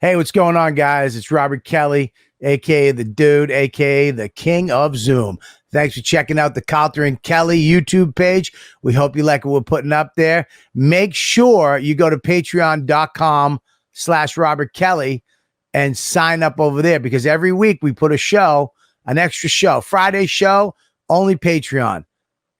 Hey, what's going on, guys? It's Robert Kelly, a.k.a. The Dude, a.k.a. The King of Zoom. Thanks for checking out the Calter and Kelly YouTube page. We hope you like what we're putting up there. Make sure you go to patreon.com/Robert Kelly and sign up over there, because every week we put a show, an extra show. Friday show, only Patreon.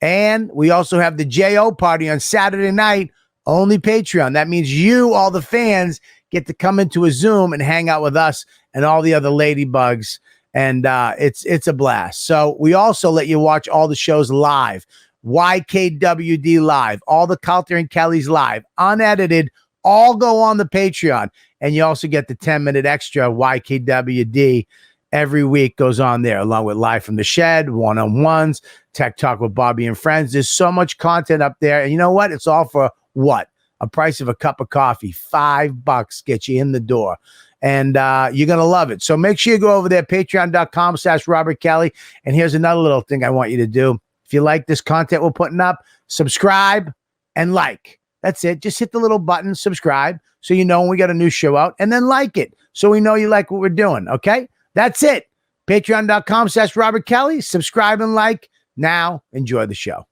And we also have the J.O. party on Saturday night, only Patreon. That means you, all the fans, get to come into a Zoom and hang out with us and all the other ladybugs. And it's a blast. So we also let you watch all the shows live. YKWD live, all the Calter and Kelly's live, unedited, all go on the Patreon. And you also get the 10-minute extra YKWD every week goes on there, along with Live from the Shed, one-on-ones, Tech Talk with Bobby and Friends. There's so much content up there. And you know what? It's all for what? A price of a cup of coffee. $5 gets you in the door. And you're going to love it. So make sure you go over there, patreon.com/Robert Kelly. And here's another little thing I want you to do. If you like this content we're putting up, subscribe and like. That's it. Just hit the little button, subscribe, so you know when we got a new show out, and then like it so we know you like what we're doing. Okay? That's it. Patreon.com/Robert Kelly. Subscribe and like. Now, enjoy the show.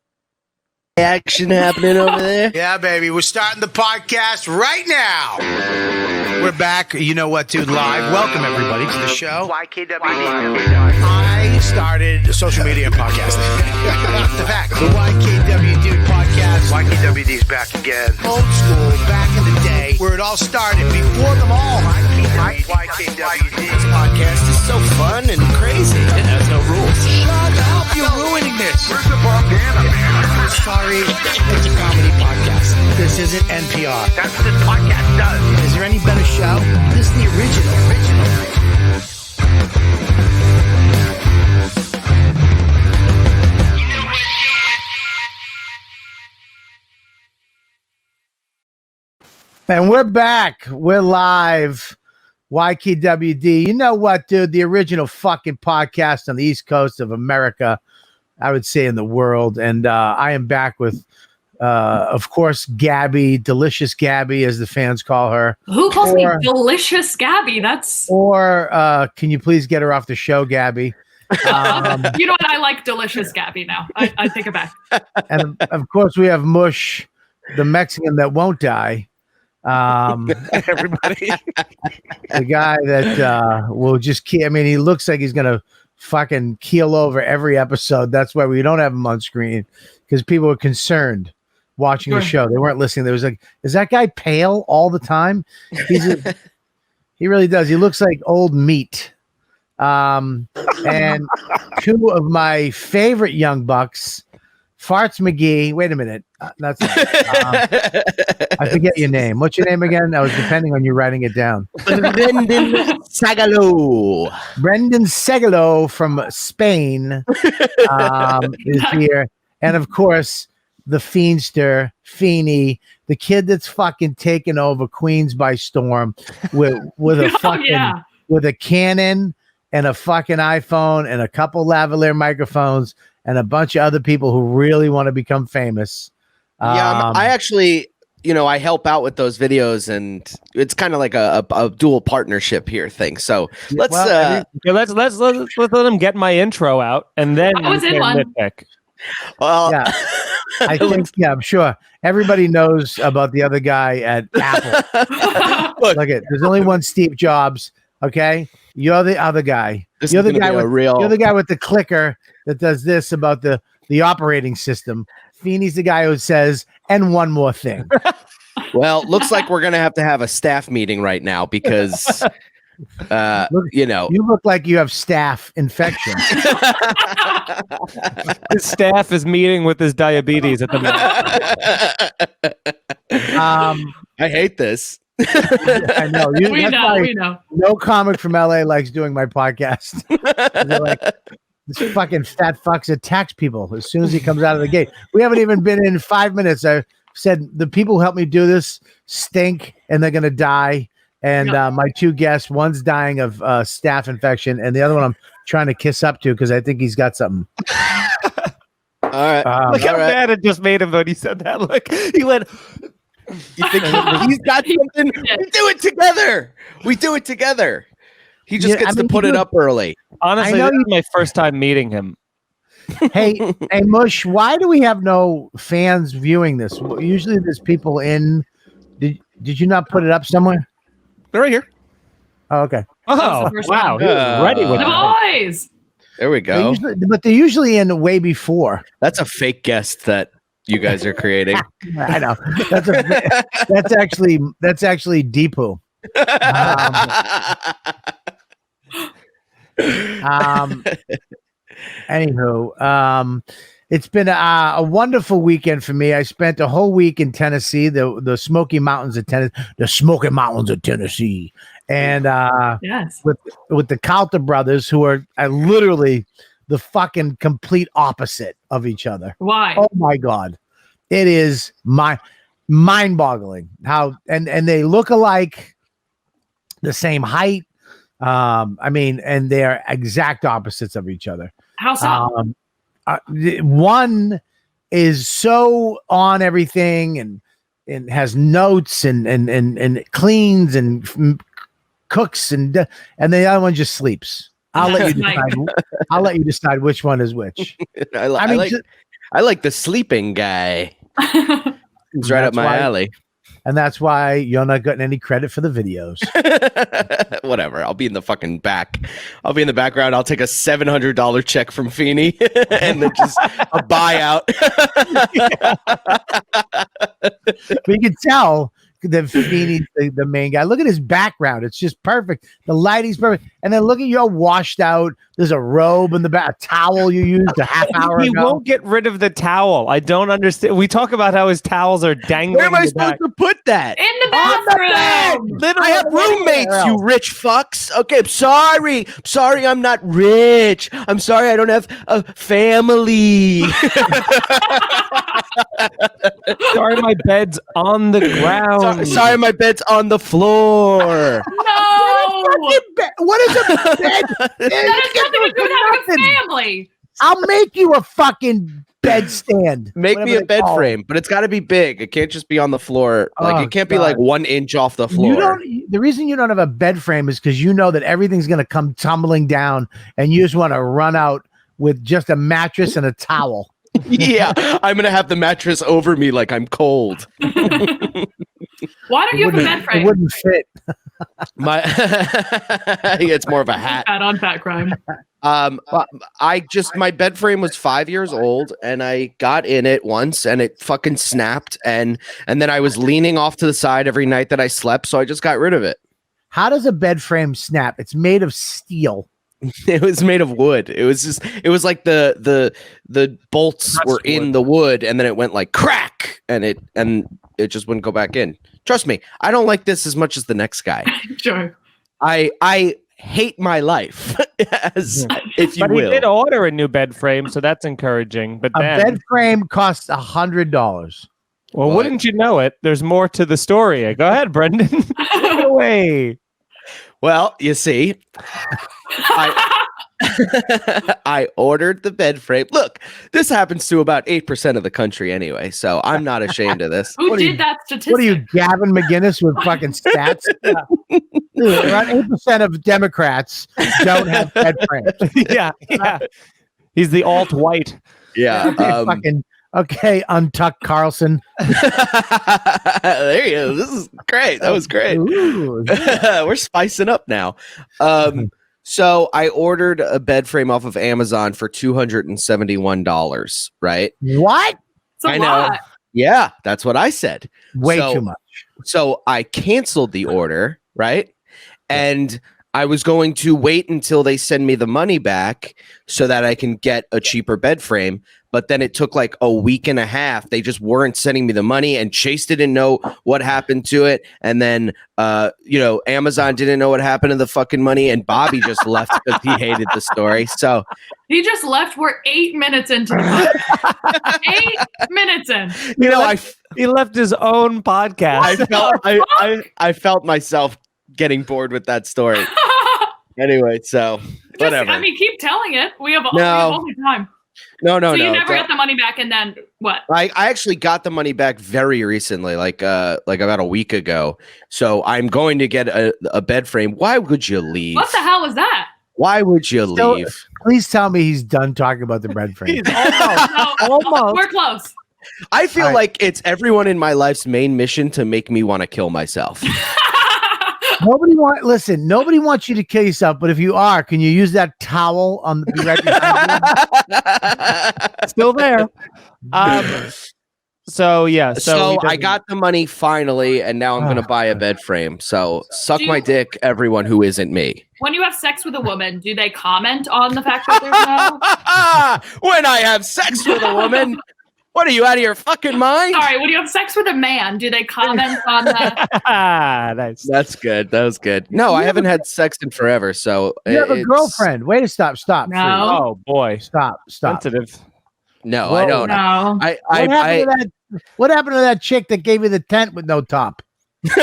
Action happening over there. Yeah, baby. We're starting the podcast right now. We're back. You know what, dude? Live. Welcome, everybody, to the show. YKWD. I started social media and podcasting. The fact, the YKWD podcast. YKWD's back again. Old school, back in the day, where it all started, before them all. YKWD. This podcast is so fun and crazy. It has no rules. Shut up. You're ruining this. Where's the bandana, man? Sorry, it's a comedy podcast. This isn't NPR. That's what this podcast does. Is there any better show? This is the original. And we're back. We're live. YKWD. You know what, dude? The original fucking podcast on the East Coast of America, I would say in the world. And I am back with, of course, Gabby, Delicious Gabby, as the fans call her. Who calls me Delicious Gabby? Or can you please get her off the show, Gabby? You know what? I like Delicious Gabby now. I take it back. And of course, we have Mush, the Mexican that won't die. Everybody. The guy that will just I mean, he looks like he's gonna fucking keel over every episode. That's why we don't have him on screen, because people were concerned watching the show. They weren't listening. There was like, is that guy pale all the time? He really does. He looks like old meat. And two of my favorite young bucks, Farts McGee. Wait a minute. That's not, I forget your name. What's your name again? I was depending on you writing it down. Brendan Sagalow. Brendan Sagalow from Spain is here. And of course, the Fiendster, Feeney, the kid that's fucking taken over Queens by storm with a fucking with a Canon and a fucking iPhone and a couple lavalier microphones and a bunch of other people who really want to become famous. I actually, I help out with those videos, and it's kind of like a dual partnership here thing. So let's let them get my intro out, and then I was in one. Nitpick. Well, yeah, I think I'm sure everybody knows about the other guy at Apple. Look, there's only one Steve Jobs. Okay, you're the other guy. You're the guy with the clicker that does this about the operating system. Feeney's the guy who says, and one more thing. Well, looks like we're going to have a staff meeting right now because, you look like you have staph infection. His staff is meeting with his diabetes at the moment. I hate this. I know. We know. No comic from LA likes doing my podcast. They're like, this fucking fat fucks attacks people as soon as he comes out of the gate. We haven't even been in 5 minutes. I said the people who help me do this stink and they're gonna die. And my two guests, one's dying of staph infection, and the other one I'm trying to kiss up to because I think he's got something. All right. Look how bad it just made him when he said that. Look, he went. You think he's got something? We do it together. We do it together. He just gets to put it up early. Honestly, this is my first time meeting him. Hey, Mush, why do we have no fans viewing this? Usually there's people in. Did you not put it up somewhere? They're right here. Oh, okay. Oh, wow. He was ready with The it. boys. There we go. They're usually in way before. That's a fake guest that you guys are creating. I know. That's actually Deepu. Anywho, it's been a wonderful weekend for me. I spent a whole week in Tennessee, the Smoky Mountains of Tennessee, and Yes, with the Calter brothers, who are literally the fucking complete opposite of each other. why? Oh my God, it is mind-boggling how and they look alike, the same height. And they're exact opposites of each other. How so? One is so on everything and has notes and cleans and cooks and the other one just sleeps. I'll let you decide. I'll let you decide which one is which. I like the sleeping guy. He's right up my alley. And that's why you're not getting any credit for the videos. Whatever. I'll be in the fucking back. I'll be in the background. I'll take a $700 check from Feeney and then just a buyout. But you can tell that Feeney's the main guy. Look at his background. It's just perfect. The lighting's perfect. And then look at your washed out. There's a robe in the back, a towel you used a half hour He ago. won't get rid of the towel. I don't understand. We talk about how his towels are dangling. Where am I in the supposed back. to put that? In the bathroom. I have roommates, you rich fucks. Okay, I'm sorry. I'm sorry I'm not rich. I'm sorry I don't have a family. Sorry, my bed's on the ground. Sorry my bed's on the floor. No. What is a bed? That has nothing to do with having a family. I'll make you a fucking bed stand. Make me a bed frame, but it's got to be big. It can't just be on the floor. Like it can't be like 1 inch off the floor. The reason you don't have a bed frame is because you know that everything's going to come tumbling down and you just want to run out with just a mattress and a towel. Yeah, I'm going to have the mattress over me like I'm cold. Why don't you have a bed frame? It wouldn't fit. It's more of a hat. Fat on fat crime. My bed frame was 5 years old and I got in it once and it fucking snapped and then I was leaning off to the side every night that I slept, so I just got rid of it. How does a bed frame snap? It's made of steel. It was made of wood. It was like the bolts were in the wood and then it went like crack and it just wouldn't go back in. Trust me, I don't like this as much as the next guy. Sure. I hate my life, if you but will. he did order a new bed frame, so that's encouraging. But A then, bed frame costs $100. well, wouldn't you know it? There's more to the story. Go ahead, Brendan. Take it away. Well, you see, I ordered the bed frame. Look, this happens to about 8% of the country anyway, so I'm not ashamed of this. Who did that statistic? What are you, Gavin McGinnis with fucking stats? Dude, around 8% of Democrats don't have bed frames. Yeah. He's the alt-white. Yeah. Okay, Untuck Carlson. There you go. This is great. That was great. Ooh. We're spicing up now. So I ordered a bed frame off of Amazon for $271, right? What? It's a I know. lot. Yeah, that's what I said. Way too much. So I canceled the order, right? And I was going to wait until they send me the money back so that I can get a cheaper bed frame. But then it took like a week and a half. They just weren't sending me the money, and Chase didn't know what happened to it. And then, Amazon didn't know what happened to the fucking money. And Bobby just left because he hated the story. So He just left. We're 8 minutes into the podcast. 8 minutes in. He left his own podcast. I felt myself getting bored with that story. Anyway, so whatever. Keep telling it. We have all the time. No. So you never got the money back, and then what? I actually got the money back very recently, like about a week ago. So I'm going to get a bed frame. Why would you leave? What the hell was that? Why would you leave? Please tell me he's done talking about the bread frame. Almost. We're close. I feel like it's everyone in my life's main mission to make me want to kill myself. Nobody wants you to kill yourself, but if you are, can you use that towel on the right behind you? Still there. So I got the money finally, and now I'm going to buy a bed frame. So suck my dick, everyone who isn't me. When you have sex with a woman, do they comment on the fact that there's no? When I have sex with a woman? What are you, out of your fucking mind? Sorry, when you have sex with a man, do they comment on that? Nice. That's good. That was good. No, I haven't had sex in forever, so you have a girlfriend. Wait, stop. No. Oh boy, Stop. sensitive. No, Whoa. I don't. No. What happened to that chick that gave you the tent with no top? Is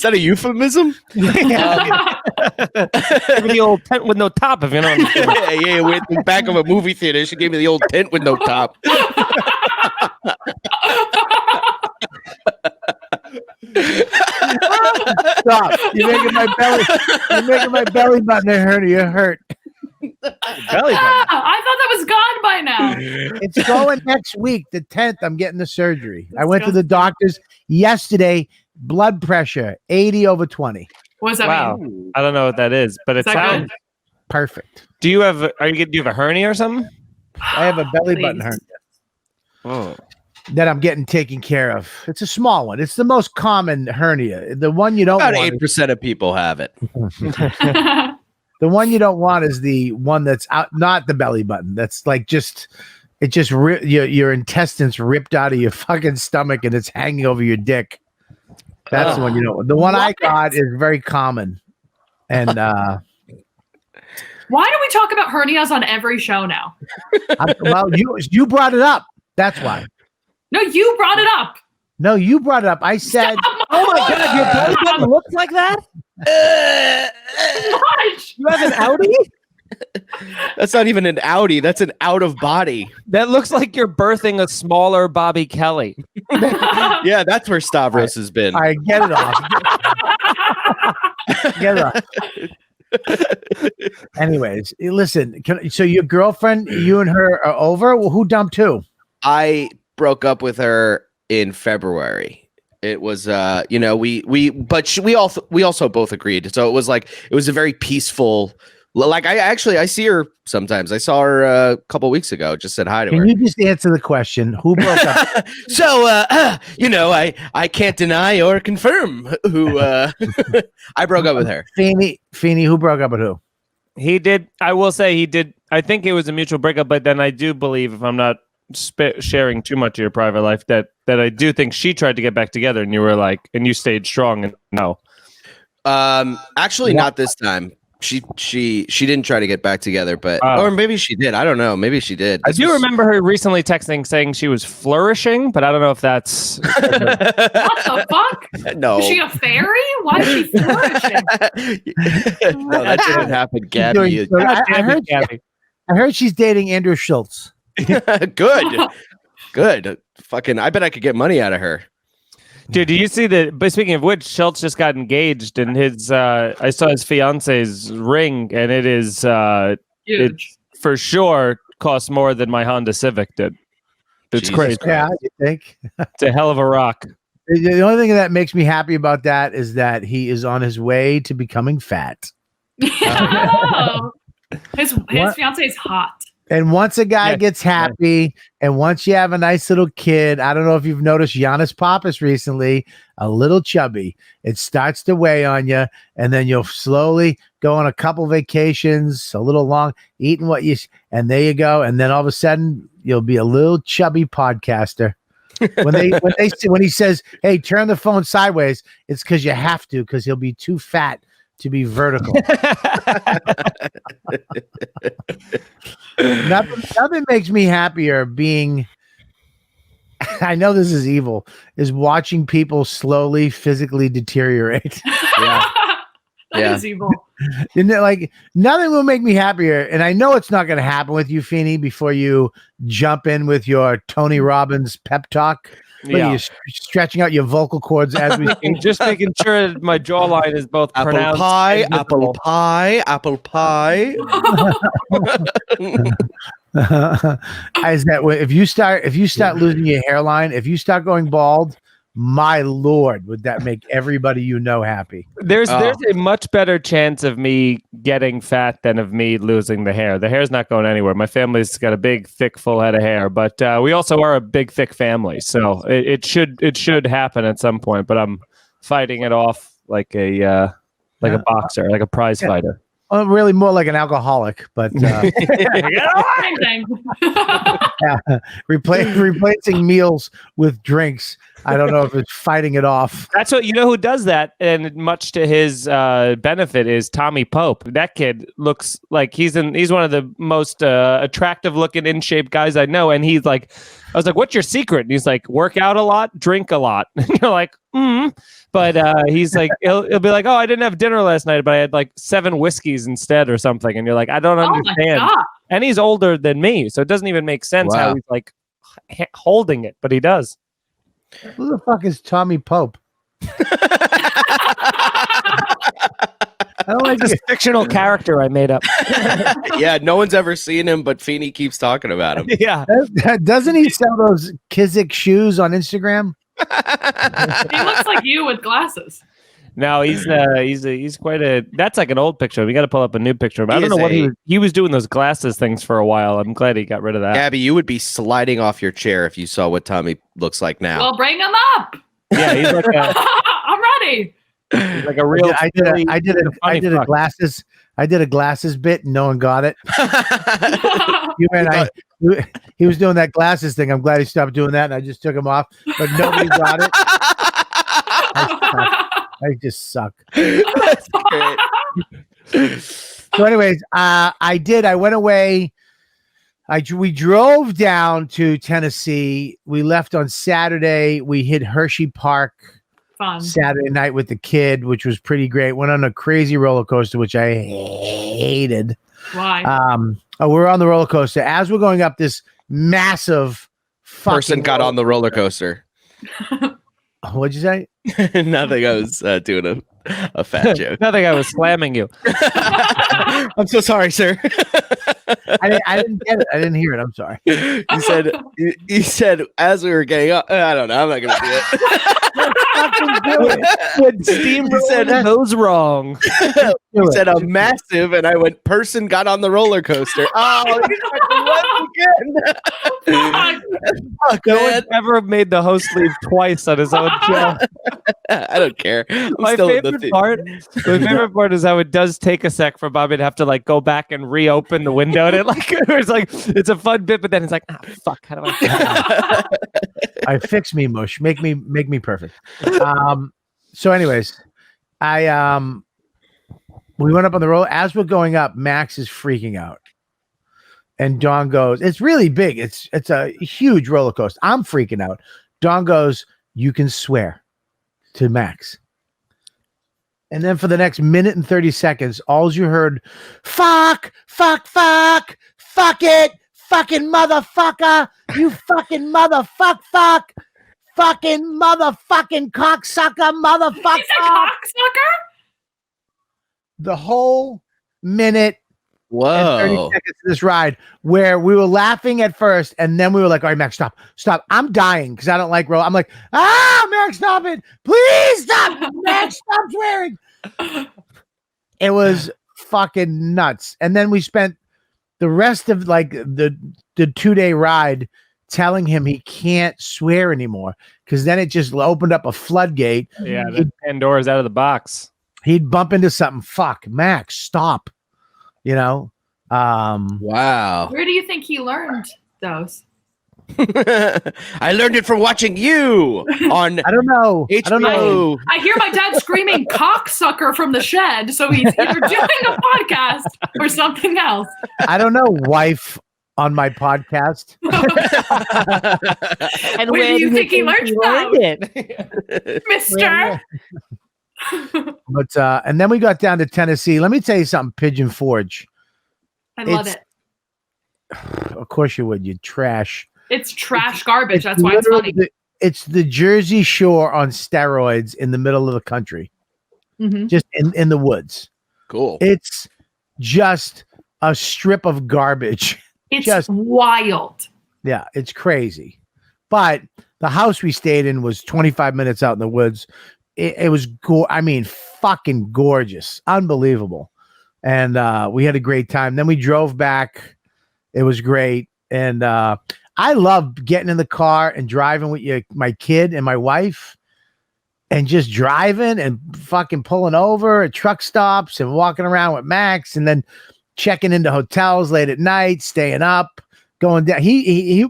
that a euphemism? Give me the old tent with no top, if you know what I'm saying. Yeah, we're in the back of a movie theater. She gave me the old tent with no top. Stop! You're making my belly button hurt. Belly button. I thought that was gone by now. It's going next week, the 10th. I'm getting the surgery. I went to the doctors yesterday. Blood pressure 80/20. What does that Wow. mean? I don't know what that is, but it Is that sounds. good? Perfect. Do you have a hernia or something? I have a belly button hernia Oh. that I'm getting taken care of. It's a small one. It's the most common hernia. The one you don't About want. 8% of people have it. The one you don't want is the one that's out, not the belly button. That's like your intestines ripped out of your fucking stomach and it's hanging over your dick. That's the one you don't want. The one I got is very common. And Why do we talk about hernias on every show now? well, you brought it up. That's why. No, you brought it up. No, you brought it up. I said, Oh my God, your belly button looks like that? Gosh. You have an Audi? That's not even an Audi. That's an out of body. That looks like you're birthing a smaller Bobby Kelly. Yeah, that's where Stavros has been. all right, get it off. Get it off. Anyways, listen, so your girlfriend, you and her are over? Well, who dumped who? I broke up with her in February. It was we also both agreed. So it was a very peaceful, like I see her sometimes. I saw her a couple weeks ago, just said hi to her. Can you just answer the question? Who broke up? So I can't deny or confirm who I broke up with her. Feeney, who broke up with who? He did. I will say he did. I think it was a mutual breakup, but then I do believe, if I'm not sharing too much of your private life, that I do think she tried to get back together, and you were like, and you stayed strong. And no, actually, not this time. She didn't try to get back together, but or maybe she did. I don't know. Maybe she did. I do remember her recently texting saying she was flourishing, but I don't know if that's What the fuck? No. Is she a fairy? Why is she flourishing? No, that didn't happen, Gabby. I heard she's dating Andrew Schultz. Good. Fucking, I bet I could get money out of her. Dude, do you see that? But speaking of which, Schultz just got engaged, and his I saw his fiance's ring, and it is it for sure costs more than my Honda Civic did. It's Jesus crazy. Yeah, you think? It's a hell of a rock. The only thing that makes me happy about that is that he is on his way to becoming fat. Oh. His fiance is hot. And once a guy gets happy, and once you have a nice little kid, I don't know if you've noticed Giannis Pappas recently, a little chubby. It starts to weigh on you, and then you'll slowly go on a couple vacations, a little long, eating and there you go. And then all of a sudden, you'll be a little chubby podcaster. When he says, "Hey, turn the phone sideways," it's because you have to, because he'll be too fat to be vertical. Nothing makes me happier being, I know this is evil, is watching people slowly physically deteriorate. Yeah. Yeah. is evil. Isn't it like nothing will make me happier? And I know it's not going to happen with you, Feeney, before you jump in with your Tony Robbins pep talk. Look at you stretching out your vocal cords as we speak. Just making sure my jawline is both Apple pronounced pie, and apple visible. pie, apple pie. Is that if you start losing your hairline, if you start going bald, my lord, would that make everybody you know happy? There's a much better chance of me getting fat than of me losing the hair. The hair's not going anywhere. My family's got a big, thick, full head of hair, but we also are a big, thick family, so it should happen at some point. But I'm fighting it off like a boxer, like a prize fighter. Well, really more like an alcoholic, but replacing meals with drinks. I don't know if it's fighting it off. That's what, you know who does that, and much to his benefit, is Tommy Pope. That kid looks like he's one of the most attractive looking, in shape guys I know. And he's like, I was like, "What's your secret?" And he's like, "Work out a lot, drink a lot." And you're like, But he's like, he'll be like, "Oh, I didn't have dinner last night, but I had like 7 whiskeys instead or something." And you're like, "I don't understand." And he's older than me, so it doesn't even make sense how he's like holding it, but he does. Who the fuck is Tommy Pope? I don't like this fictional character I made up. Yeah, no one's ever seen him, but Feeney keeps talking about him. Yeah. Doesn't he sell those Kizik shoes on Instagram? He looks like you with glasses. No, he's quite a. That's like an old picture. We got to pull up a new picture. I don't know what he was doing those glasses things for a while. I'm glad he got rid of that. Abby, you would be sliding off your chair if you saw what Tommy looks like now. Well, bring him up. Yeah, he's like a. I'm ready. He's like a real. I did a glasses. I did a glasses bit and no one got it. He was doing that glasses thing. I'm glad he stopped doing that, and I just took him off, but nobody got it. I just suck. That's great. So, anyways, I went away. We drove down to Tennessee. We left on Saturday. We hit Hershey Park. Fun. Saturday night with the kid, which was pretty great. Went on a crazy roller coaster, which I hated. Why? We were on the roller coaster. As we're going up this massive person got on the roller coaster. What'd you say? Nothing. I was doing a fat joke. Nothing. I was slamming you. I'm so sorry, sir. I didn't get it. I didn't hear it. I'm sorry. You said as we were getting up. I don't know. I'm not gonna do it. When Steve said those wrong. You said a massive, and I went. Person got on the roller coaster. Oh, again. No one's ever made the host leave twice on his own show. I don't care. My favorite part is how it does take a sec for Bobby to have to like go back and reopen the window, and it's a fun bit, but then it's like, fuck, how do I? All right, fix me, Mush. Make me perfect. So, anyways, we went up on the road. As we're going up, Max is freaking out. And Dawn goes, it's really big. It's a huge roller coaster. I'm freaking out. Dawn goes, you can swear to Max. And then for the next minute and 30 seconds, all you heard, fuck, fuck, fuck, fuck it, fucking motherfucker, you fucking motherfuck, fuck, fucking motherfucking cocksucker, motherfucker. He's a cocksucker? The whole minute Whoa. and 30 seconds of this ride where we were laughing at first and then we were like, all right, Max, stop. I'm dying because I don't like roll. I'm like, Max, stop it. Please stop. Max, stop swearing. It was fucking nuts. And then we spent the rest of like the 2-day ride telling him he can't swear anymore because then it just opened up a floodgate. Yeah, the Pandora's out of the box. He'd bump into something. Fuck, Max, stop. You know? Wow. Where do you think he learned those? I learned it from watching you on I don't know. HBO. I don't know. I hear my dad screaming cocksucker from the shed, so he's either doing a podcast or something else. I don't know, wife on my podcast. And where do you think he learned from? Mister? But and then we got down to Tennessee. Let me tell you something, Pigeon Forge. I love It's- it. Of course you would, you trash. It's trash garbage. That's why it's literally funny. It's the Jersey Shore on steroids in the middle of the country, Mhm. just in the woods. Cool. It's just a strip of garbage. It's just- wild. Yeah, it's crazy. But the house we stayed in was 25 minutes out in the woods. It was, fucking gorgeous. Unbelievable. And we had a great time. Then we drove back. It was great. And I love getting in the car and driving with my kid and my wife and just driving and fucking pulling over at truck stops and walking around with Max and then checking into hotels late at night, staying up, going down. He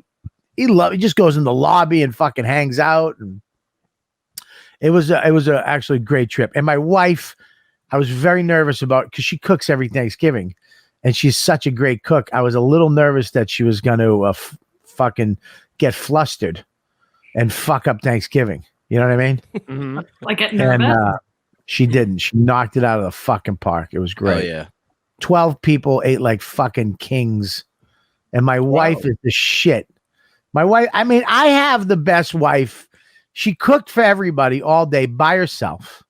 just goes in the lobby and fucking hangs out. And it was a actually great trip. And my wife, I was very nervous about because she cooks every Thanksgiving and she's such a great cook. I was a little nervous that she was going to fucking get flustered and fuck up Thanksgiving. You know what I mean? Mm-hmm. Like getting nervous. And she didn't. She knocked it out of the fucking park. It was great. Oh yeah. 12 people ate like fucking kings. And my wife is the shit. My wife, I have the best wife. She cooked for everybody all day by herself.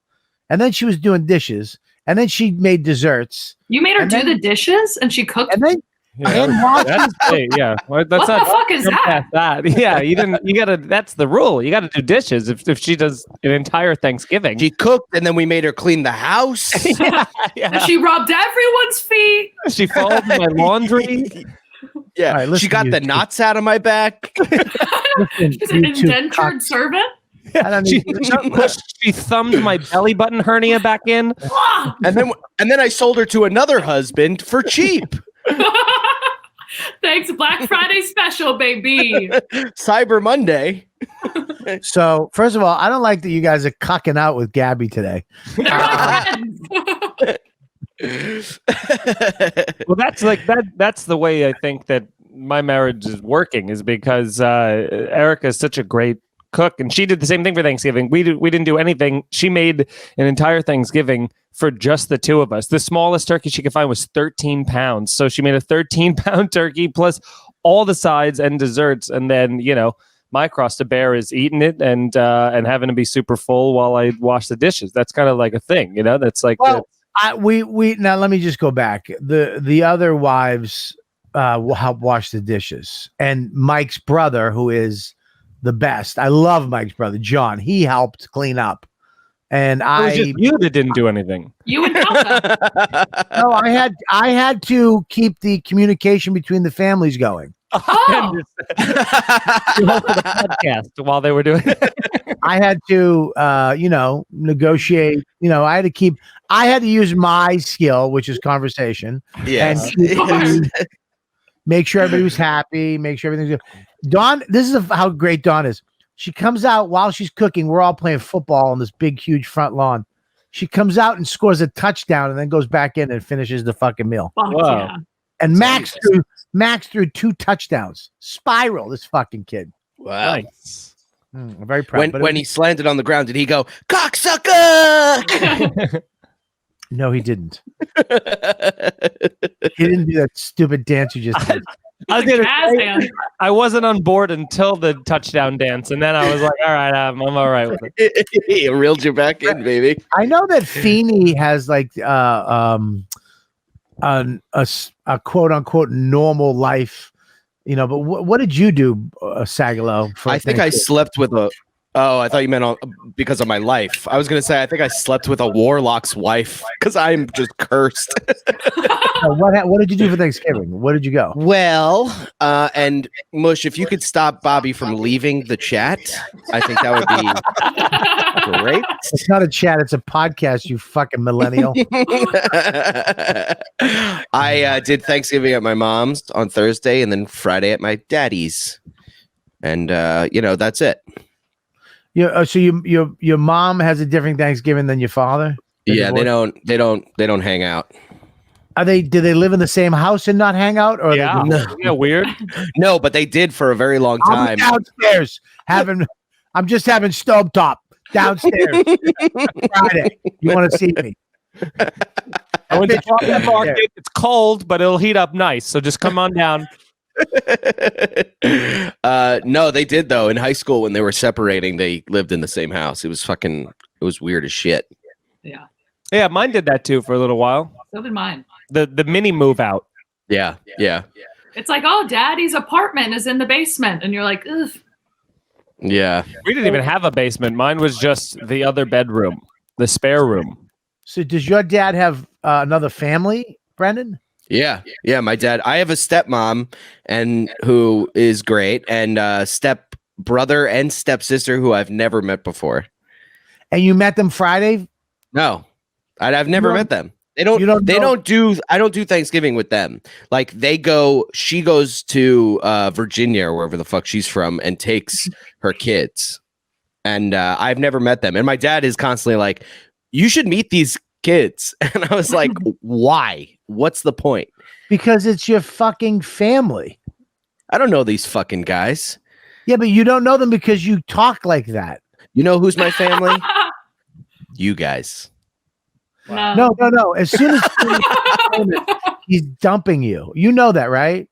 And then she was doing dishes. And then she made desserts. You made her and do then- the dishes and she cooked. And then That's yeah. Well, that's What the not fuck is jump that? past that. Yeah, you didn't. You gotta. That's the rule. You got to do dishes if she does an entire Thanksgiving. She cooked, and then we made her clean the house. And she rubbed everyone's feet. She folded my laundry. Yeah, All right, listen, she got you the two. knots out of my back. listen, She's an you two indentured cocks. servant. I don't She, need- she thumbed my belly button hernia back in. Ah! and then I sold her to another husband for cheap. Thanks, Black Friday special, baby. Cyber Monday. So, first of all, I don't like that you guys are cucking out with Gabby today. They're my friends. Well, that's like that. That's the way I think that my marriage is working is because Erica is such a great cook, and she did the same thing for Thanksgiving. We didn't do anything. She made an entire Thanksgiving for just the two of us. The smallest turkey she could find was 13 pounds. So she made a 13-pound turkey plus all the sides and desserts, and then my cross to bear is eating it and having to be super full while I wash the dishes. That's kind of like a thing, That's like Well, we now let me just go back. The other wives will help wash the dishes, and Mike's brother, who is the best. I love Mike's brother, John. He helped clean up, and it was I just you that didn't do anything. You and Elsa. no, I had to keep the communication between the families going. Oh, Podcast while they were doing it. I had to, negotiate. I had to use my skill, which is conversation, Yes. and make sure everybody was happy, make sure everything's good. Dawn, this is how great Dawn is. She comes out while she's cooking. We're all playing football on this big, huge front lawn. She comes out and scores a touchdown, and then goes back in and finishes the fucking meal. fuck Whoa. yeah. And Max threw 2 touchdowns. Spiral, this fucking kid. Wow. Nice. I'm very proud. When he slanted on the ground, did he go, cocksucker? No, he didn't. He didn't do that stupid dance you just did. I was The gonna jazz say, hands. I wasn't on board until the touchdown dance, and then I was like, "All right, I'm all right with it." He reeled you back in, baby. I know that Feeney has like a quote unquote normal life, but what did you do, Sagalow? I think I slept with a. Oh, I thought you meant because of my life. I was going to say, I think I slept with a warlock's wife because I'm just cursed. What did you do for Thanksgiving? Where did you go? Well, and Mush, if you could stop Bobby from leaving the chat, I think that would be great. It's not a chat; it's a podcast. You fucking millennial. I did Thanksgiving at my mom's on Thursday and then Friday at my daddy's. And, that's it. So your mom has a different Thanksgiving than your father? Yeah, they don't hang out. Do they live in the same house and not hang out? Or Yeah, weird. No, but they did for a very long I'm time. downstairs I'm just having stovetop. downstairs Friday. You want to see me? I went to chocolate market. It's cold, but it'll heat up nice. So just come on down. No, they did though. In high school, when they were separating, they lived in the same house. It was weird as shit. Yeah. Yeah, mine did that too for a little while. So did mine. The mini move out. Yeah. It's like, oh, daddy's apartment is in the basement. And you're like, ugh. Yeah. We didn't even have a basement. Mine was just the other bedroom, the spare room. So does your dad have another family, Brendan? Yeah. My dad. I have a stepmom, and who is great, and step brother and stepsister who I've never met before. And you met them Friday? No, I've never met them. I don't do Thanksgiving with them. Like she goes to Virginia or wherever the fuck she's from and takes her kids. And I've never met them. And my dad is constantly like, you should meet these kids. And I was like, why? What's the point? Because it's your fucking family. I don't know these fucking guys. Yeah, but you don't know them because you talk like that. You know who's my family? You guys. No. As soon as he's dumping you. You know that, right?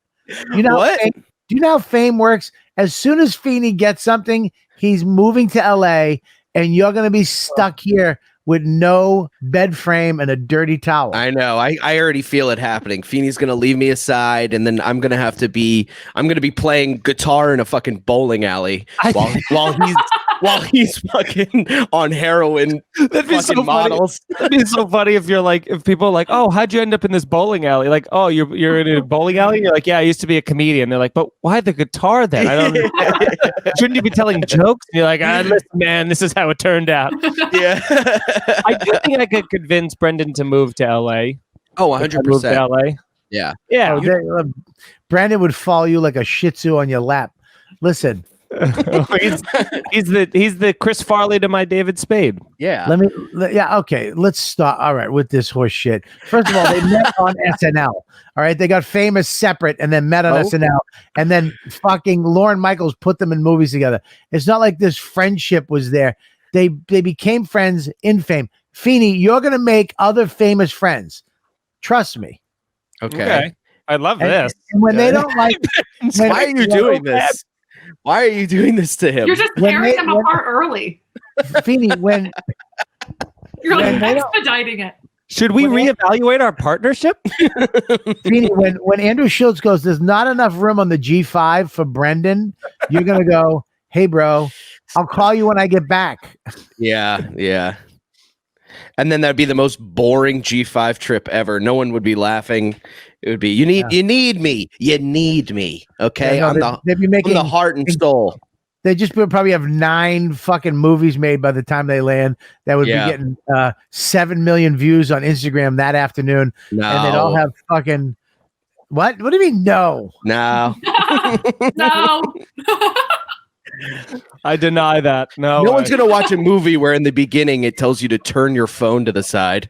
You know what? Do you know how fame works? As soon as Feeney gets something, he's moving to LA, and you're going to be stuck here with no bed frame and a dirty towel. I know. I already feel it happening. Feeney's going to leave me aside, and then I'm going to be playing guitar in a fucking bowling alley while he's fucking on heroin. That'd be so models. That'd be so funny if people are like, oh, how'd you end up in this bowling alley? Like, oh, you're in a bowling alley? You're like, yeah, I used to be a comedian. They're like, but why the guitar then? I don't shouldn't you be telling jokes? And you're like, listen, man, this is how it turned out. Yeah. I do think I could convince Brendan to move to LA. Oh, 100%. Move to LA. Yeah. Yeah. Brandon would follow you like a shih tzu on your lap. Listen. he's the Chris Farley to my David Spade. Yeah. Okay. Let's start. All right, with this horse shit. First of all, they met on SNL. All right, they got famous separate and then met on SNL, and then fucking Lorne Michaels put them in movies together. It's not like this friendship was there. They became friends in fame. Feeney, you're gonna make other famous friends. Trust me. Okay. I love this. And when they don't like, why are you doing this? Why are you doing this to him? You're just tearing them apart early. Feeney, when you're like expediting it. Should we reevaluate our partnership? Feeney, when Andrew Schultz goes, there's not enough room on the G5 for Brendan, you're gonna go, hey bro, I'll call you when I get back. Yeah. And then that'd be the most boring G5 trip ever. No one would be laughing. It would be, you need me. Okay. Yeah, no, they'd be making the heart and soul. They just would probably have 9 fucking movies made by the time they land that would be getting 7 million views on Instagram that afternoon. No. And they'd all have fucking what? What do you mean no? No. No. I deny that. No one's gonna watch a movie where in the beginning it tells you to turn your phone to the side.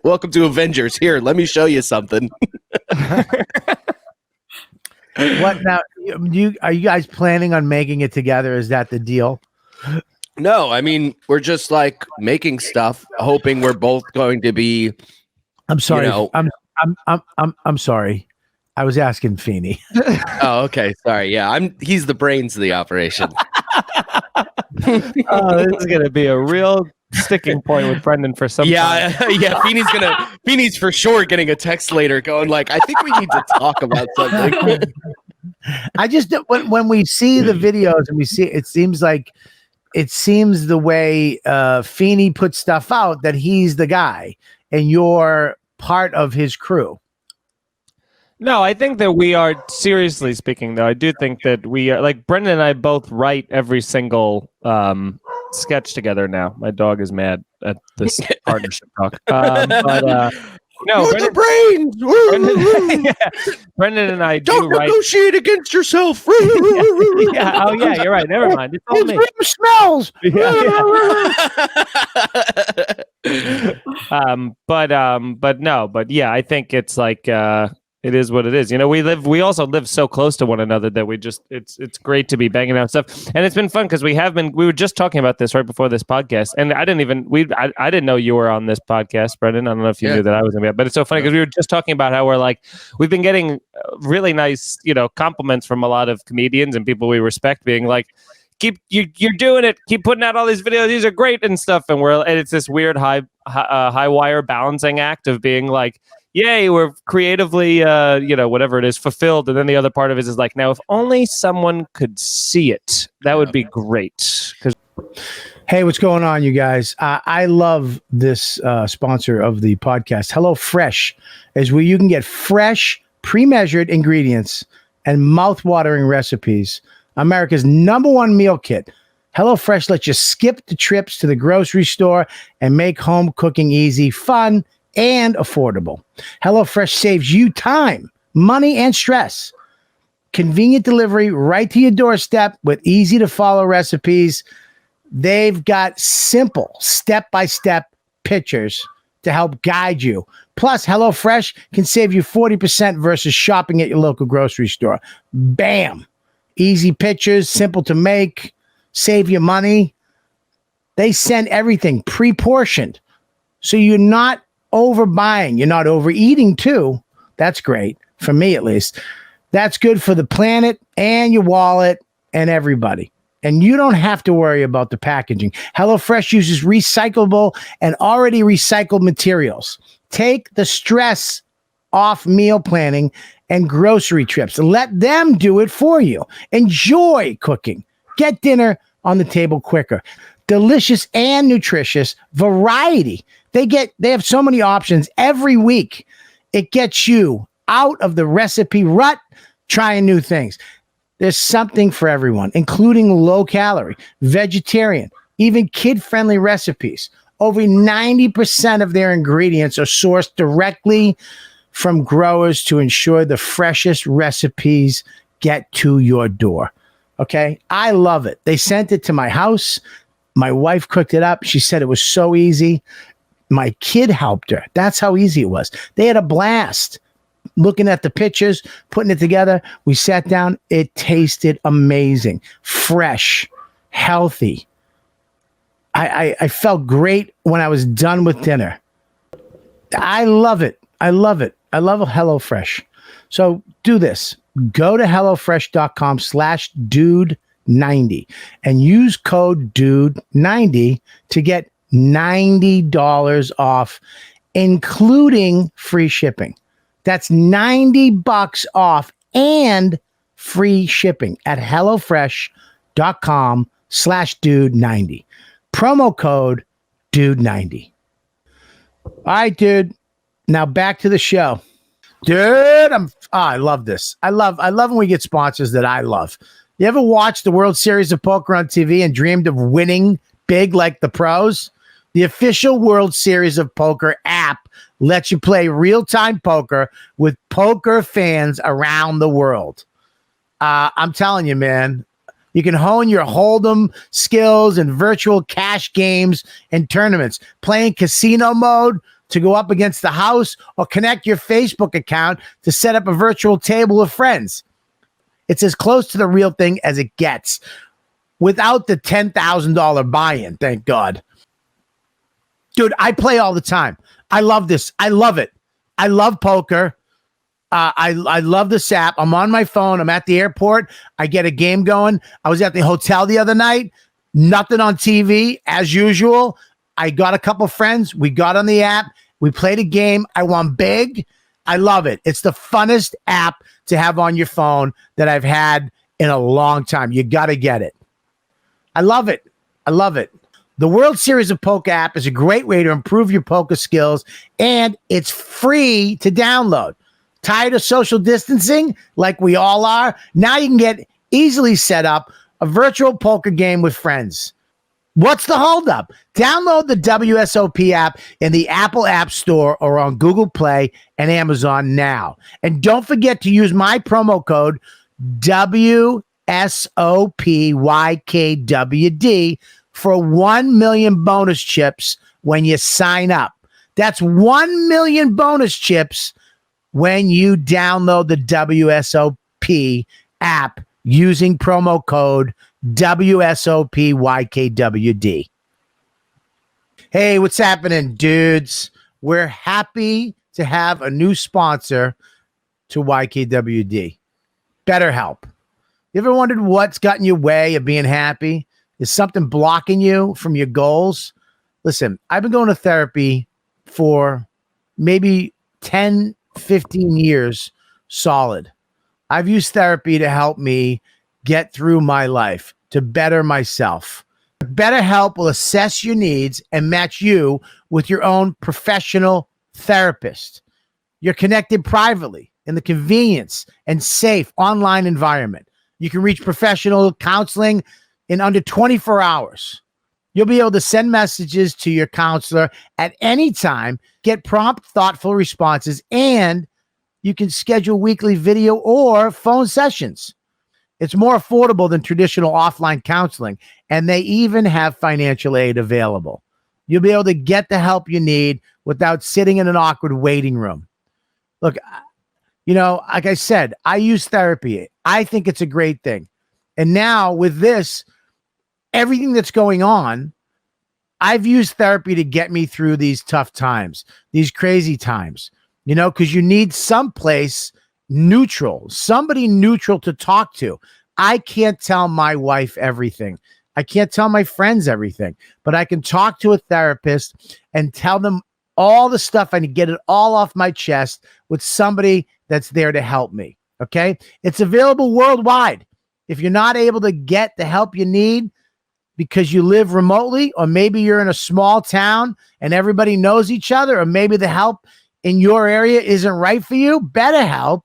Welcome to Avengers. Here, let me show you something. What now? Are you guys planning on making it together? Is that the deal? No, I mean, we're just like making stuff, hoping we're both going to be. I'm sorry. I'm sorry. I was asking Feeney. Oh, okay. Sorry. Yeah, he's the brains of the operation. This is gonna be a real sticking point with Brendan for some time. Yeah. Feeney's for sure getting a text later going like, I think we need to talk about something. I just when we see the videos and we see it seems the way Feeney puts stuff out that he's the guy and you're part of his crew. No, I think that we are, seriously speaking, though, I do think that we are, like, Brendan and I both write every single sketch together now. My dog is mad at this partnership talk. No, Brendan, the brains. Brendan and I don't write. Negotiate against yourself. Yeah. Oh, yeah, you're right. Never mind. It's all me. Smells. But yeah, I think it's like It is what it is. We also live so close to one another that it's great to be banging out stuff. And it's been fun because we were just talking about this right before this podcast. And I didn't know you were on this podcast, Brendan. I don't know if you knew that I was going to be on, but it's so funny because we were just talking about how we've been getting really nice, compliments from a lot of comedians and people we respect being like, you're doing it. Keep putting out all these videos. These are great and stuff. And it's this weird high wire balancing act of being like, yay, we're creatively, whatever it is, fulfilled. And then the other part of it is like, now, if only someone could see it, that would be great. Hey, what's going on, you guys? I love this sponsor of the podcast. HelloFresh is where you can get fresh, pre-measured ingredients and mouth-watering recipes. America's #1 meal kit. HelloFresh lets you skip the trips to the grocery store and make home cooking easy, fun, and affordable. HelloFresh saves you time, money, and stress. Convenient delivery right to your doorstep with easy to follow recipes. They've got simple step-by-step pictures to help guide you. Plus, HelloFresh can save you 40% versus shopping at your local grocery store. Bam! Easy pictures, simple to make, save you money. They send everything pre-portioned, so you're not overbuying. You're not overeating too. That's great, for me at least. That's good for the planet and your wallet and everybody. And you don't have to worry about the packaging. HelloFresh uses recyclable and already recycled materials. Take the stress off meal planning and grocery trips. Let them do it for you. Enjoy cooking. Get dinner on the table quicker. Delicious and nutritious variety. They have so many options every week. It gets you out of the recipe rut, trying new things. There's something for everyone, including low calorie, vegetarian, even kid-friendly recipes. Over 90% of their ingredients are sourced directly from growers to ensure the freshest recipes get to your door. Okay? I love it. They sent it to my house. My wife cooked it up. She said it was so easy. My kid helped her. That's how easy it was. They had a blast looking at the pictures, putting it together. We sat down. It tasted amazing, fresh, healthy. I felt great when I was done with dinner. I love it. I love it. I love HelloFresh. So do this. Go to HelloFresh.com/dude90 and use code dude90 to get $90 off, including free shipping. That's $90 off and free shipping at HelloFresh.com/dude90. Promo code dude90. All right, dude. Now back to the show. Dude, I love this. I love when we get sponsors that I love. You ever watched the World Series of Poker on TV and dreamed of winning big like the pros? The official World Series of Poker app lets you play real-time poker with poker fans around the world. I'm telling you, man, you can hone your hold'em skills in virtual cash games and tournaments, playing casino mode to go up against the house, or connect your Facebook account to set up a virtual table with friends. It's as close to the real thing as it gets, without the $10,000 buy-in, thank God. Dude, I play all the time. I love this. I love it. I love poker. I love this app. I'm on my phone. I'm at the airport. I get a game going. I was at the hotel the other night. Nothing on TV, as usual. I got a couple friends. We got on the app. We played a game. I won big. I love it. It's the funnest app to have on your phone that I've had in a long time. You got to get it. I love it. I love it. The World Series of Poker app is a great way to improve your poker skills, and it's free to download. Tired of social distancing like we all are? Now you can get easily set up a virtual poker game with friends. What's the holdup? Download the WSOP app in the Apple App Store or on Google Play and Amazon now. And don't forget to use my promo code WSOPYKWD for 1 million bonus chips when you sign up. That's 1 million bonus chips when you download the WSOP app using promo code WSOPYKWD. Hey, what's happening, dudes? We're happy to have a new sponsor to YKWD, BetterHelp. You ever wondered what's got in your way of being happy? Is something blocking you from your goals? Listen, I've been going to therapy for maybe 10, 15 years solid. I've used therapy to help me get through my life, to better myself. BetterHelp will assess your needs and match you with your own professional therapist. You're connected privately in the convenience and safe online environment. You can reach professional counseling in under 24 hours. You'll be able to send messages to your counselor at any time, get prompt, thoughtful responses, and you can schedule weekly video or phone sessions. It's more affordable than traditional offline counseling, and they even have financial aid available. You'll be able to get the help you need without sitting in an awkward waiting room. Look, like I said, I use therapy. I think it's a great thing. And now with this, everything that's going on, I've used therapy to get me through these tough times, these crazy times, because you need someplace neutral, somebody neutral to talk to. I can't tell my wife everything. I can't tell my friends everything, but I can talk to a therapist and tell them all the stuff. I need to get it all off my chest with somebody that's there to help me. Okay. It's available worldwide. If you're not able to get the help you need because you live remotely, or maybe you're in a small town and everybody knows each other, or maybe the help in your area isn't right for you, BetterHelp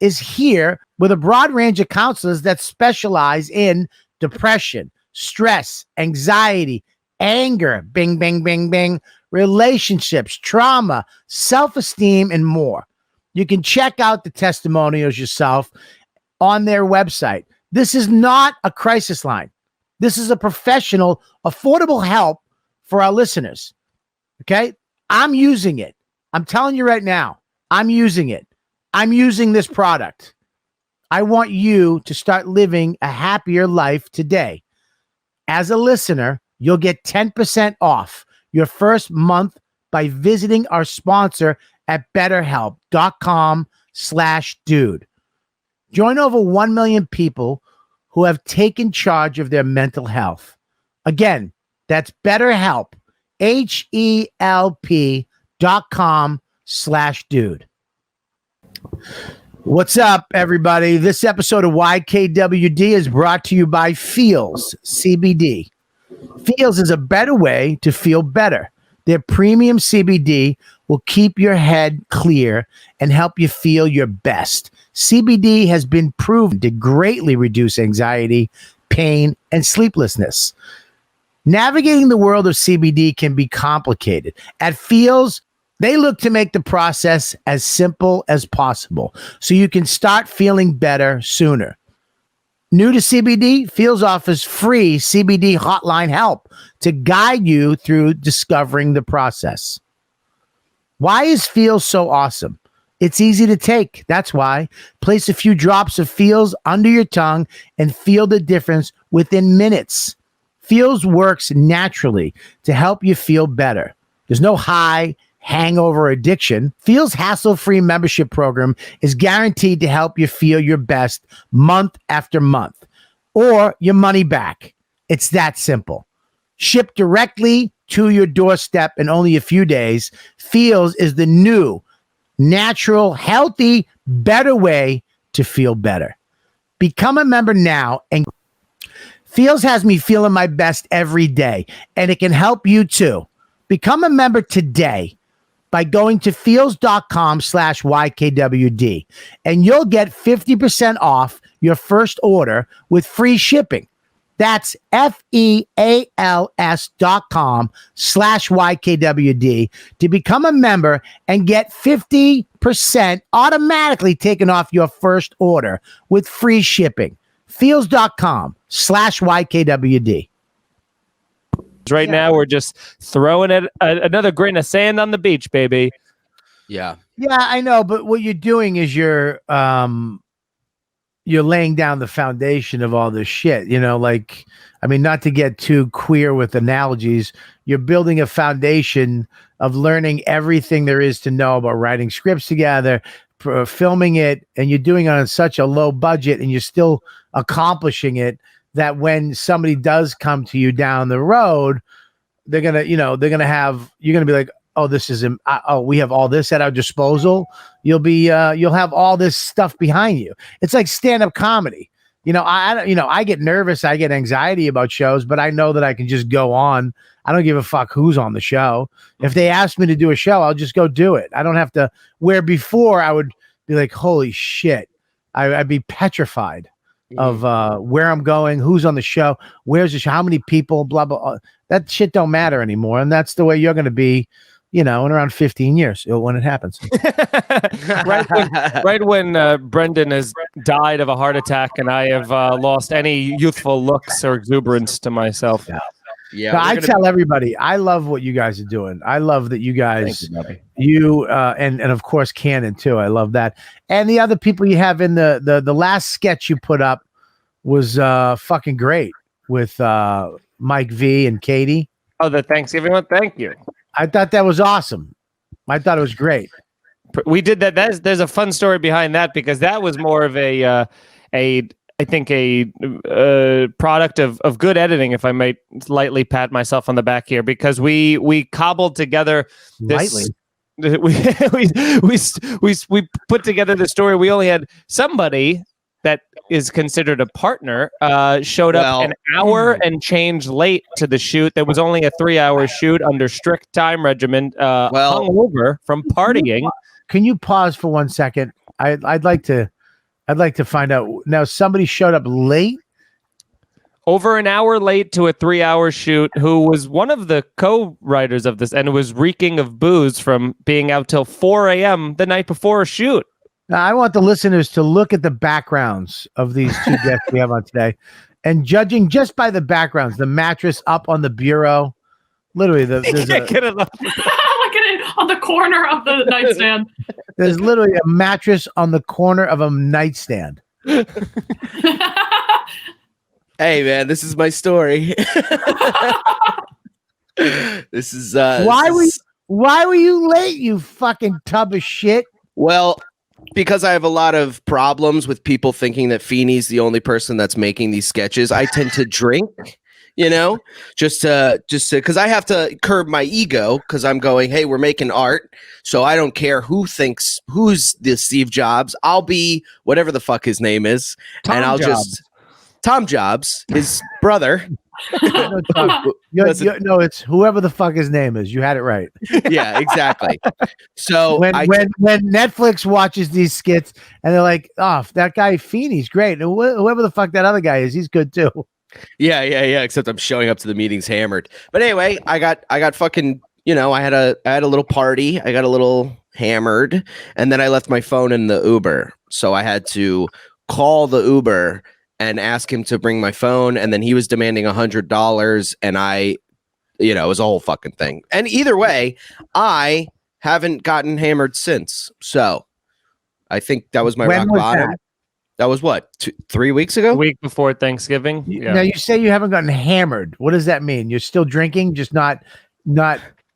is here with a broad range of counselors that specialize in depression, stress, anxiety, anger, bing, bing, bing, bing, relationships, trauma, self-esteem, and more. You can check out the testimonials yourself on their website. This is not a crisis line. This is a professional, affordable help for our listeners. Okay? I'm using it. I'm telling you right now, I'm using it. I'm using this product. I want you to start living a happier life today. As a listener, you'll get 10% off your first month by visiting our sponsor at betterhelp.com/dude. Join over 1 million people who have taken charge of their mental health. Again, that's BetterHelp, HELP.com/dude. What's up, everybody? This episode of YKWD is brought to you by Feels CBD. Feels is a better way to feel better. Their premium CBD will keep your head clear and help you feel your best. CBD has been proven to greatly reduce anxiety, pain, and sleeplessness. Navigating the world of CBD can be complicated. At Feels, they look to make the process as simple as possible so you can start feeling better sooner. New to CBD, Feels offers free CBD hotline help to guide you through discovering the process. Why is Feels so awesome? It's easy to take. That's why. Place a few drops of Feels under your tongue and feel the difference within minutes. Feels works naturally to help you feel better. There's no high, hangover addiction. Feels hassle-free membership program is guaranteed to help you feel your best month after month, or your money back. It's that simple. Shipped directly to your doorstep in only a few days, Feels is the new, natural, healthy, better way to feel better. Become a member now, and Feels has me feeling my best every day, and it can help you too. Become a member today by going to feels.com/YKWD, and you'll get 50% off your first order with free shipping. That's FEALS.com/YKWD to become a member and get 50% automatically taken off your first order with free shipping. Feels.com/YKWD. Right now, we're just throwing it another grain of sand on the beach, baby. Yeah. Yeah, I know, but what you're doing is you're laying down the foundation of all this shit. You know, like, I mean, not to get too queer with analogies, you're building a foundation of learning everything there is to know about writing scripts together, filming it, and you're doing it on such a low budget, and you're still accomplishing it, that when somebody does come to you down the road, you're gonna be like, oh, this is we have all this at our disposal. You'll have all this stuff behind you. It's like stand-up comedy. I get nervous, I get anxiety about shows, but I know that I can just go on. I don't give a fuck who's on the show. If they ask me to do a show, I'll just go do it. I don't have to. Where before I would be like, holy shit, I'd be petrified of where I'm going, who's on the show, where's the show, how many people, blah blah. That shit don't matter anymore, and that's the way you're going to be. In around 15 years when it happens. right when Brendan has died of a heart attack and I have lost any youthful looks or exuberance to myself. Yeah. So I tell everybody, I love what you guys are doing. I love that you guys, and of course Cannon too. I love that. And the other people you have in the last sketch you put up was fucking great with Mike V and Katie. Oh, the Thanksgiving one? Thank you. I thought that was awesome. I thought it was great. We did that. There's a fun story behind that, because that was more of a product of good editing, if I might lightly pat myself on the back here, because we cobbled together this. Lightly. We put together the story. We only had somebody that is considered a partner showed up an hour and change late to the shoot. There was only a 3-hour shoot under strict time regimen, hungover from partying. Can you pause for 1 second? I'd like to find out now. Somebody showed up late, over an hour late to a 3-hour shoot, who was one of the co-writers of this, and was reeking of booze from being out till 4 a.m. the night before a shoot. Now, I want the listeners to look at the backgrounds of these two guests we have on today, and judging just by the backgrounds, the mattress up on the bureau, literally Look at it on the corner of the nightstand. There's literally a mattress on the corner of a nightstand. Hey man, this is my story. This is why were you late, you fucking tub of shit? Well, because I have a lot of problems with people thinking that Feeney's the only person that's making these sketches. I tend to drink, just to because I have to curb my ego, because I'm going, hey, we're making art, so I don't care who's the Steve Jobs. I'll be whatever the fuck his name is, Tom Jobs, his brother. No, it's whoever the fuck his name is. You had it right. Yeah, exactly. So when Netflix watches these skits and they're like, "Oh, that guy Feeney's great," and whoever the fuck that other guy is, he's good too. Yeah. Except I'm showing up to the meetings hammered. But anyway, I got fucking. I had a little party. I got a little hammered, and then I left my phone in the Uber, so I had to call the Uber and ask him to bring my phone, and then he was demanding $100, and it was a whole fucking thing. And either way, I haven't gotten hammered since. So I think that was my rock bottom. That was what, 3 weeks ago? A week before Thanksgiving. Yeah. Now you say you haven't gotten hammered. What does that mean? You're still drinking, just not.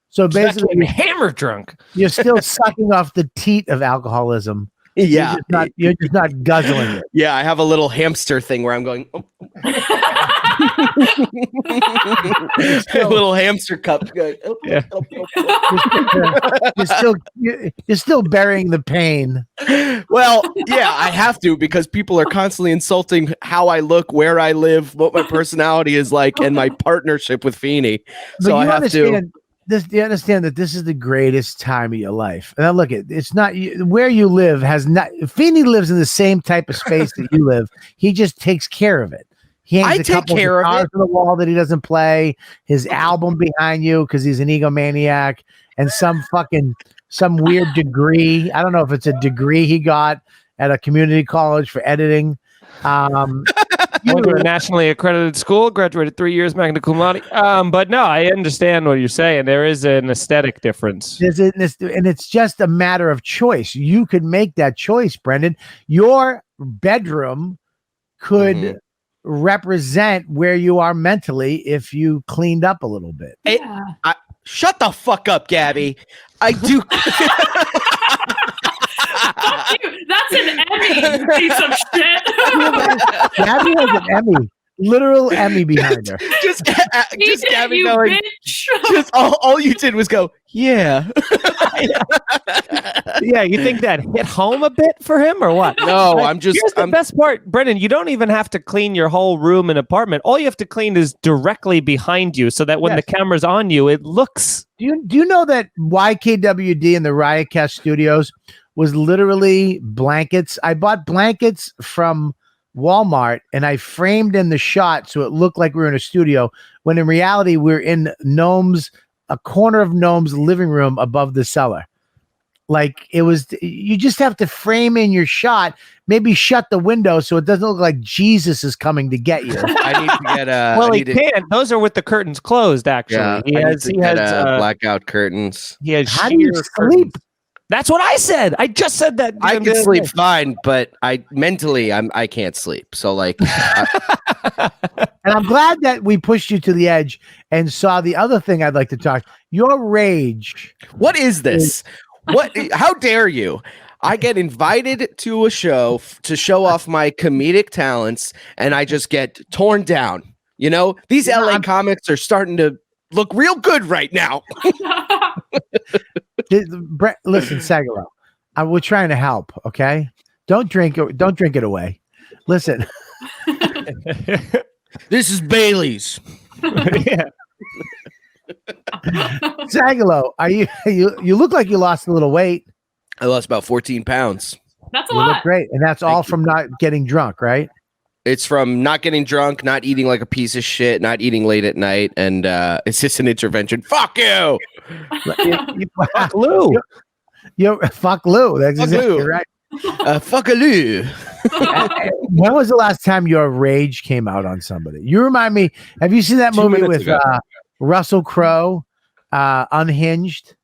So basically, you're hammer drunk. You're still sucking off the teat of alcoholism. Yeah, you're just not guzzling it. Yeah, I have a little hamster thing where I'm going. Oh. A little hamster cup. Going, yeah. You're still burying the pain. Well, yeah, I have to, because people are constantly insulting how I look, where I live, what my personality is like, and my partnership with Feeney. So I have to. You understand that this is the greatest time of your life. And now look, it's not where you live has not. Feeney lives in the same type of space that you live. He just takes care of it. He hangs a couple of guitars on the wall that he doesn't play. His album behind you because he's an egomaniac, and some weird degree. I don't know if it's a degree he got at a community college for editing. I went to a nationally accredited school, graduated 3 years magna cum laude. But no, I understand what you're saying. There is an aesthetic difference. And it's just a matter of choice. You could make that choice, Brendan. Your bedroom could represent where you are mentally if you cleaned up a little bit. Yeah. Shut the fuck up, Gabby. I do. Fuck you. That's an Emmy, you piece of shit. Gabby has an Emmy, literal Emmy behind her. just Gabby you going. bitch. Just all you did was go, yeah. Yeah, you think that hit home a bit for him or what? No, Like, here's the best part, Brendan. You don't even have to clean your whole room and apartment. All you have to clean is directly behind you, so that when the camera's on you, it looks. Do you know that YKWD in the Riotcast studios was literally blankets? I bought blankets from Walmart and I framed in the shot so it looked like we were in a studio, when in reality we're in a corner of Gnome's living room above the cellar. Like, it was, you just have to frame in your shot, maybe shut the window so it doesn't look like Jesus is coming to get you. I need to get Well, he can't. Those are with the curtains closed, actually. Yeah, he has blackout curtains. He has How do you sheer sleep? curtains. That's what I said. I just said that. I can sleep fine, but I can't sleep. So like, And I'm glad that we pushed you to the edge and saw the other thing I'd like to talk. Your rage. what is this? What? How dare you? I get invited to a show to show off my comedic talents, and I just get torn down. You know, these LA comics are starting to look real good right now. Listen, Sagalow, we're trying to help. Okay, don't drink it away. Listen, This is Bailey's. Yeah. Sagalow, you look like you lost a little weight. I lost about 14 pounds. That's a You look lot. great, and that's all from not getting drunk, right? It's from not getting drunk, not eating like a piece of shit, not eating late at night, and it's just an intervention. Fuck you. Fuck Lou. Fuck Lou. That's Fuck exactly Lou. right. Fuck-a-loo. When was the last time your rage came out on somebody? You remind me. Have you seen that 2 movie minutes with ago. Russell Crowe, Unhinged?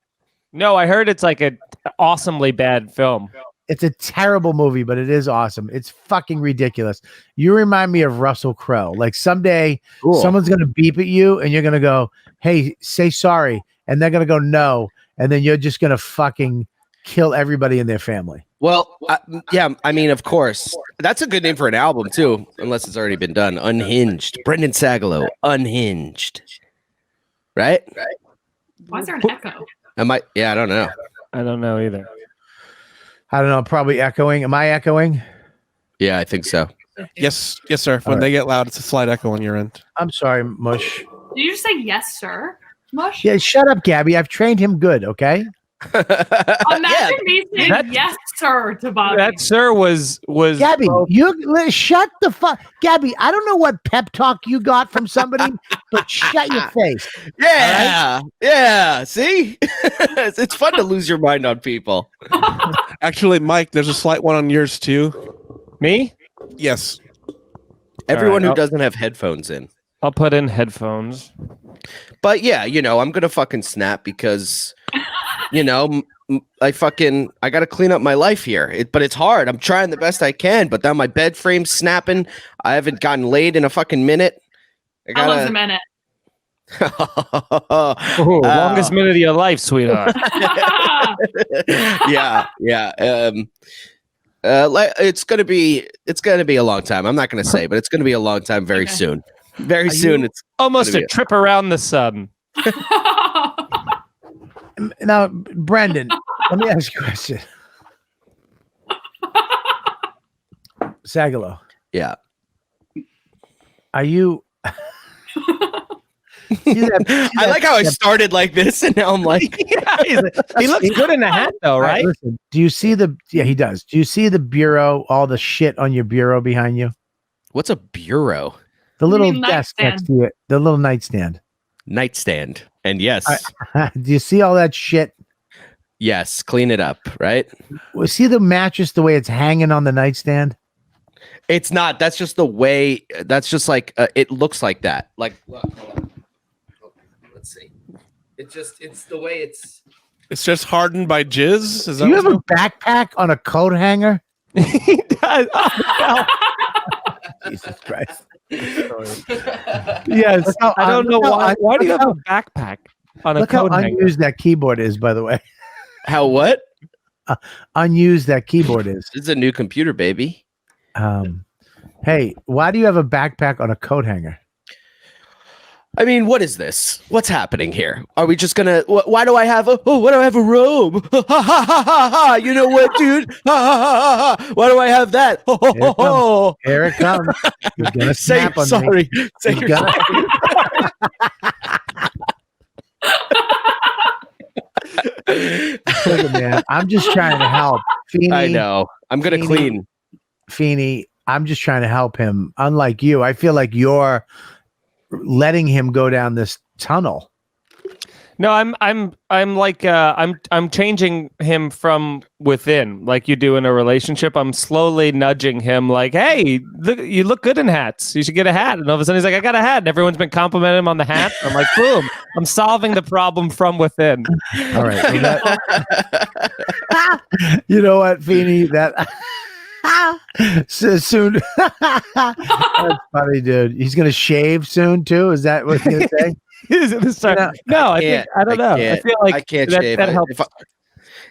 No, I heard it's like an awesomely bad film. It's a terrible movie, but it is awesome. It's fucking ridiculous. You remind me of Russell Crowe. Like, someday someone's going to beep at you and you're going to go, hey, say sorry. And they're going to go, no. And then you're just going to fucking kill everybody in their family. Well, yeah, I mean, of course. That's a good name for an album, too, unless it's already been done. Unhinged. Brendan Sagalow, Unhinged. Right? Why is there an echo? Yeah, I don't know. I don't know either. I don't know. Probably echoing. Am I echoing? Yeah, I think so. Yes, sir. When they get loud, it's a slight echo on your end. I'm sorry, Mush. Did you just say yes, sir? Mush? Yeah, shut up, Gabby. I've trained him good, okay? Imagine me saying yes, sir, to Bobby. That sir was Gabby, shut the fuck. Gabby, I don't know what pep talk you got from somebody, but shut your face. Yeah. Yeah. See? It's fun to lose your mind on people. Actually, Mike, there's a slight one on yours too. me. Yes. Everyone All right, who doesn't have headphones in. I'll put in headphones. But yeah, I'm going to fucking snap because, I got to clean up my life here. But it's hard. I'm trying the best I can, but then my bed frame's snapping. I haven't gotten laid in a fucking minute. How long's a minute? Longest minute of your life, sweetheart. Yeah. It's gonna be a long time. I'm not gonna say, but it's gonna be a long time very soon. Very soon. It's Almost a trip around the sun. Now, Brendan, let me ask you a question. Sagalow, yeah. are you? I like how I started like this, and now I'm like, He looks good in the hat, though, right? Listen, do you see the? Yeah, he does. Do you see the bureau? All the shit on your bureau behind you. what's a bureau? The little mean desk nightstand? next to it. The little nightstand. Nightstand. And yes, Do you see all that shit? yes, clean it up, right? See the mattress, the way it's hanging on the nightstand. It's not. That's just the way. That's just like it looks like that. Like, look, hold on. Let's see. It's the way it's. It's just hardened by jizz. Is Do you have a backpack on a coat hanger? He does. Oh, Jesus Christ. yes. I don't know why. Why do you have a backpack on a Look how coat hanger? unused that keyboard is, by the way. How what? Unused that keyboard is. This is a new computer, baby. Hey, why do you have a backpack on a coat hanger? I mean, what is this? What's happening here? Are we just gonna? Why do I have a? Oh, why do I have a robe? Ha ha ha ha ha! You know what, dude? Ha ha ha ha! Why do I have that? Ho ho ho ho! Here it comes. He's gonna Say snap on sorry. me. Say He's you're gonna- Look at man. I'm just trying to help. Feeney, I know. I'm gonna Feeney. clean. Feeney, I'm just trying to help him. Unlike you, I feel like you're letting him go down this tunnel. No, I'm like I'm changing him from within, like you do in a relationship. I'm slowly nudging him, like, "Hey, look, you look good in hats. You should get a hat." And all of a sudden, he's like, "I got a hat," and everyone's been complimenting him on the hat. I'm like, "Boom! I'm solving the problem from within." All right. You know what, Feeney? That soon. That's funny, dude. He's gonna shave soon too. Is that what you're gonna say? No, I don't know. I feel like I can't that, shave. that helps.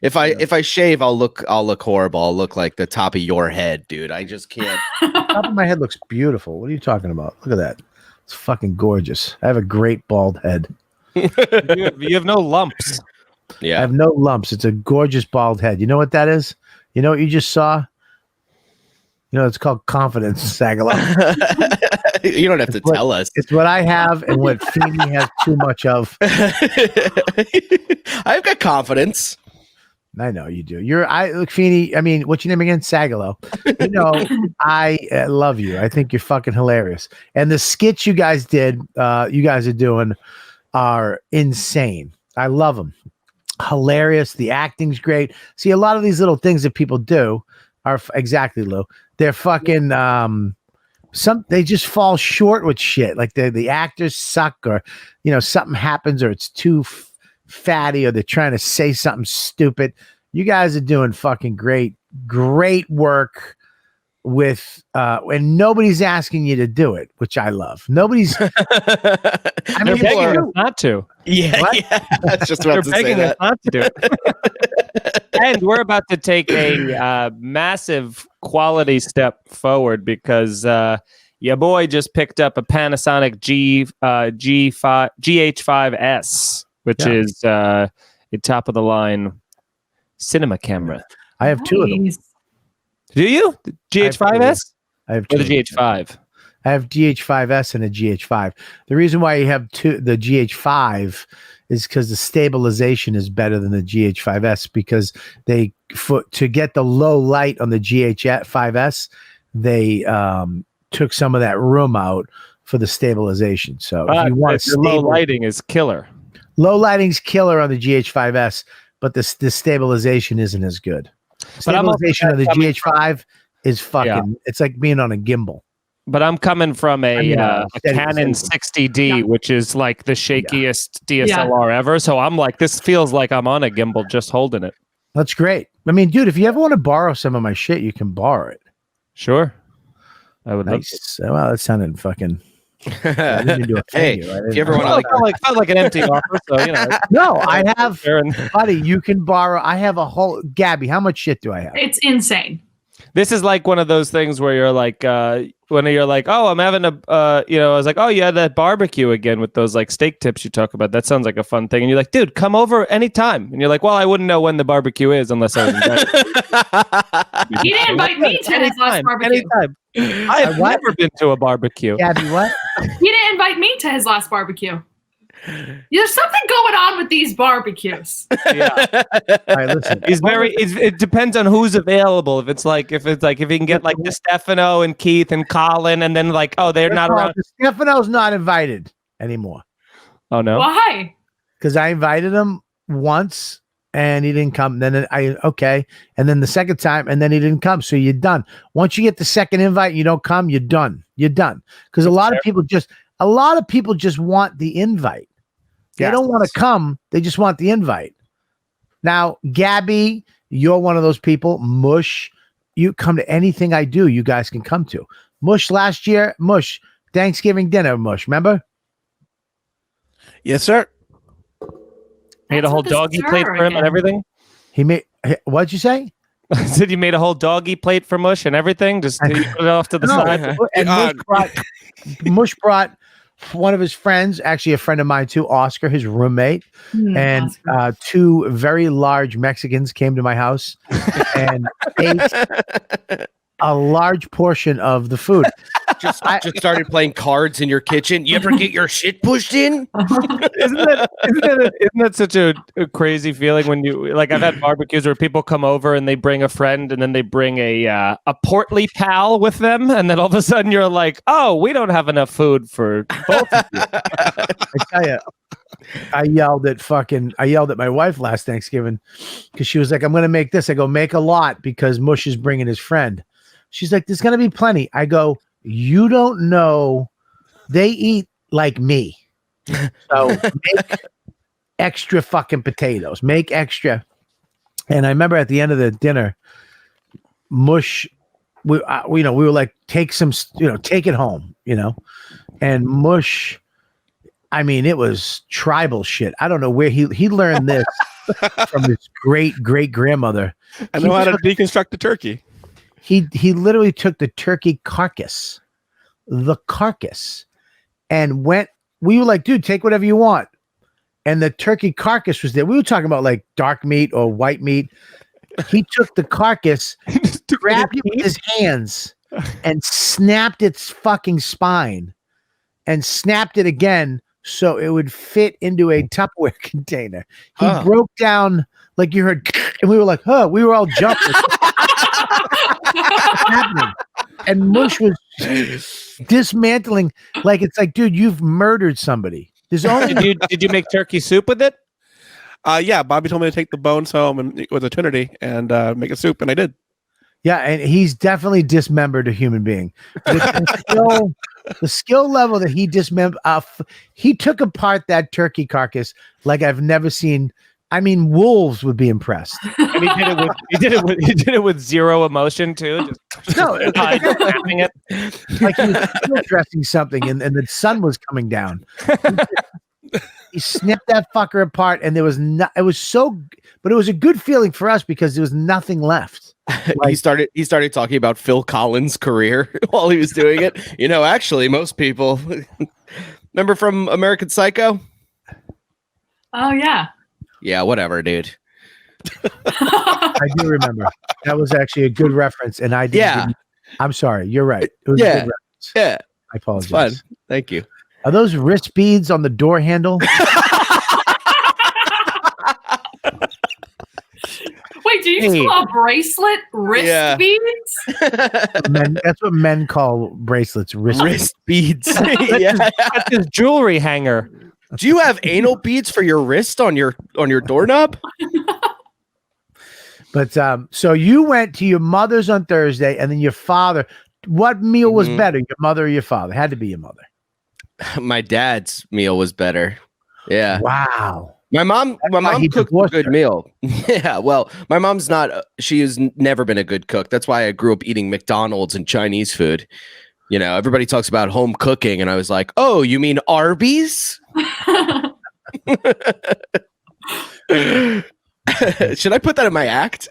If I shave, I'll look horrible. I'll look like the top of your head, dude. I just can't. The top of my head looks beautiful. What are you talking about? Look at that. It's fucking gorgeous. I have a great bald head. You have no lumps. I Yeah. have no lumps. It's a gorgeous bald head. You know what that is? You know what you just saw? You know, it's called confidence, Sagalow. You don't have to tell us. It's what I have and what Feeney has too much of. I've got confidence. I know you do. Look, Feeney. I mean, what's your name again? Sagalow. You know, I love you. I think you're fucking hilarious. And the skits you guys did, you guys are doing, are insane. I love them. Hilarious. The acting's great. See, a lot of these little things that people do are exactly, Lou. They're fucking they just fall short with shit. Like the actors suck, or you know, something happens, or it's too fatty, or they're trying to say something stupid. You guys are doing fucking great work with and nobody's asking you to do it, which I love. Nobody's I mean, people begging are- us not to. Yeah, What? yeah. I was just They're about to say begging us that. not to do it. And we're about to take a massive quality step forward because your boy just picked up a Panasonic GH5S, which is a top of the line cinema camera. I have two of them. Nice. Do you? The GH5S I have or two the of them. GH5? I have GH5S and a GH5. The reason why you have the GH5 is because the stabilization is better than the GH5S, because to get the low light on the GH5S, they took some of that room out for the stabilization. So if you want the low lighting is killer. low lighting's killer on the GH5S, but the stabilization isn't as good. But I'm also Stabilization of the coming GH5 is fucking. It's like being on a gimbal. But I'm coming from a steady- Canon steady. 60D, which is like the shakiest DSLR ever. So I'm like, this feels like I'm on a gimbal just holding it. That's great. I mean, dude, if you ever want to borrow some of my shit, you can borrow it. Sure. I would love to. Nice. Well, that sounded fucking. I didn't mean to offend Hey, you. I if you ever didn't- want to Felt like an empty offer. So, you know. No, I have, Sure, and- buddy. You can borrow. I have a whole. Gabby, how much shit do I have? It's insane. This is like one of those things where you're like, when you're like, oh, I'm having I was like, oh, you had that barbecue again with those like steak tips you talk about. That sounds like a fun thing. And you're like, dude, come over anytime. And you're like, well, I wouldn't know when the barbecue is unless I was invited. He didn't invite me to his last barbecue. Anytime. I've what? never been to a barbecue. Gabby, what? He didn't invite me to his last barbecue. There's something going on with these barbecues. Yeah. All right, listen. It depends on who's available. If you can get like DeStefano and Keith and Colin, and then like, oh, they're not around. Stefano's not invited anymore Oh no. Why? because I invited him once and he didn't come. Then okay. And then the second time, and then he didn't come. So you're done. Once you get the second invite, and you don't come, you're done. You're done. Because a lot of people just want the invite. They don't want to come. They just want the invite. Now, Gabby, you're one of those people. Mush, you come to anything I do, you guys can come to. Mush last year, Thanksgiving dinner, Mush, remember? Yes, sir. Made a whole doggy plate for him and everything. What'd you say? I said you made a whole doggy plate for Mush and everything. Just put it off to the side. And Mush brought one of his friends, actually a friend of mine too, Oscar, his roommate, and two very large Mexicans came to my house and ate a large portion of the food. Just started playing cards in your kitchen. You ever get your shit pushed in? Isn't that such a crazy feeling when you like? I've had barbecues where people come over and they bring a friend and then they bring a portly pal with them, and then all of a sudden you're like, oh, we don't have enough food for both of you. I tell you, I yelled at my wife last Thanksgiving because she was like, I'm going to make this. I go, make a lot because Mush is bringing his friend. She's like, there's going to be plenty. I go, you don't know. They eat like me. So make extra fucking potatoes. Make extra. And I remember at the end of the dinner, Mush, we were like, take it home, and Mush, I mean, it was tribal shit. I don't know where he learned this from his great grandmother. I know how to deconstruct the turkey. He literally took the turkey carcass, and went. We were like, dude, take whatever you want. And the turkey carcass was there. We were talking about like dark meat or white meat. He took the carcass, grabbed it with his hands, and snapped its fucking spine, and snapped it again so it would fit into a Tupperware container. He broke down like you heard, and we were like, huh? We were all jumping. And Mush was dismantling, like it's like, dude, you've murdered somebody. There's only did you make turkey soup with it? Yeah, Bobby told me to take the bones home and with a Trinity and make a soup, and I did. Yeah, and he's definitely dismembered a human being. The skill level that he dismembered, he took apart that turkey carcass like I've never seen. I mean, wolves would be impressed. And he did it with zero emotion too. Just snapping it. Like he was field dressing something, and the sun was coming down. He snipped that fucker apart, and there was it was a good feeling for us because there was nothing left. Like, he started talking about Phil Collins' career while he was doing it. Actually, most people remember from American Psycho. Oh yeah. Yeah, whatever, dude. I do remember. That was actually a good reference, and I did. Yeah. I'm sorry. You're right. It was a good reference. Yeah. I apologize. It's fun. Thank you. Are those wrist beads on the door handle? Wait, do you just call a bracelet wrist beads? That's what men call bracelets. Wrist beads. That's his jewelry hanger. Do you have anal beads for your wrist on your doorknob? But so you went to your mother's on Thursday, and then your father. What meal was better, your mother or your father? Had to be your mother. My dad's meal was better. Yeah. Wow. My mom cooked a good meal. Yeah. Well, my mom's not. She has never been a good cook. That's why I grew up eating McDonald's and Chinese food. Everybody talks about home cooking, and I was like, "Oh, you mean Arby's?" Should I put that in my act?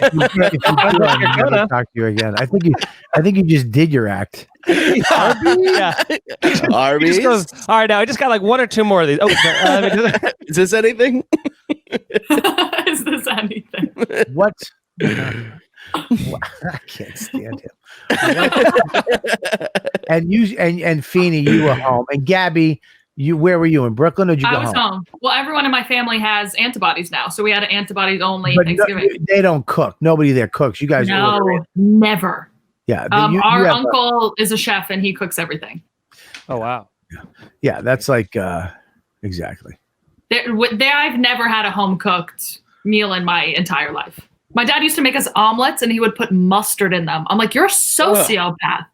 I'll never talk to you again. I think you just did your act. Arby's? Yeah. Arby's? Goes, all right, now I just got like one or two more of these. Oh, is this anything? Is this anything? What? I can't stand him. And you and Feeney, you were home, and Gabby, where were you, in Brooklyn, or did you go home? I was home. Well, everyone in my family has antibodies now, so we had an antibodies only Thanksgiving. They don't cook. Nobody there cooks. You guys never. Yeah. Our uncle is a chef, and he cooks everything. Oh wow. Yeah, that's like exactly. I've never had a home cooked meal in my entire life. My dad used to make us omelets and he would put mustard in them. I'm like, you're a sociopath.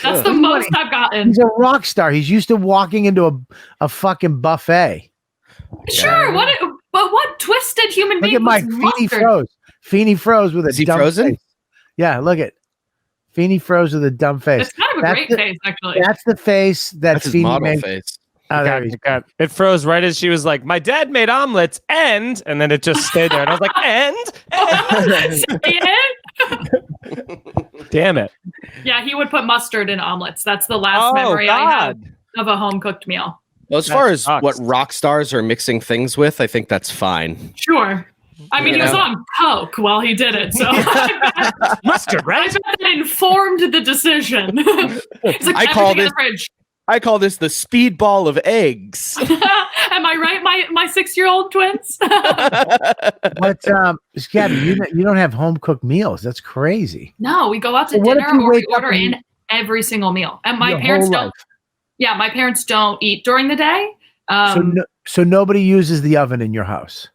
That's the most I've gotten. He's a rock star. He's used to walking into a fucking buffet. Sure. But what twisted human being? Look at Mike. Feeney froze. Feeney froze with a dumb frozen? face. Yeah, look at Feeney froze with a dumb face. It's kind of a great face, actually. That's the face That's his Feeney model made. face. Oh, there he is. It froze right as she was like, my dad made omelets and then it just stayed there. And I was like, Say it? damn it. Yeah, he would put mustard in omelets. That's the last memory I have of a home cooked meal. Well, as far as what rock stars are mixing things with, I think that's fine. Sure. I mean, he was on coke while he did it, so mustard, right? I bet that informed the decision. It's like, I call this the speedball of eggs. Am I right, my 6-year-old twins? But Gabby, you don't have home cooked meals. That's crazy. No, we go out to dinner or we order in every single meal. And my parents don't. Life. Yeah, my parents don't eat during the day. So nobody uses the oven in your house.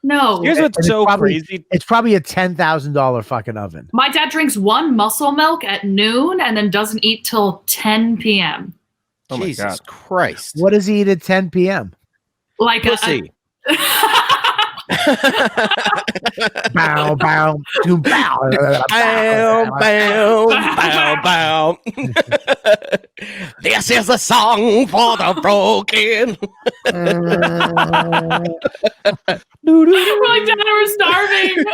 No. Here's what's so crazy. It's probably a $10,000 fucking oven. My dad drinks 1 muscle milk at noon and then doesn't eat till 10 p.m. Oh my Jesus Christ. What does he eat at 10 p.m.? Like pussy. Bow, bow, bow, bow, bow, bow, bow. This is a song for the broken. We're like, Dad, we're starving.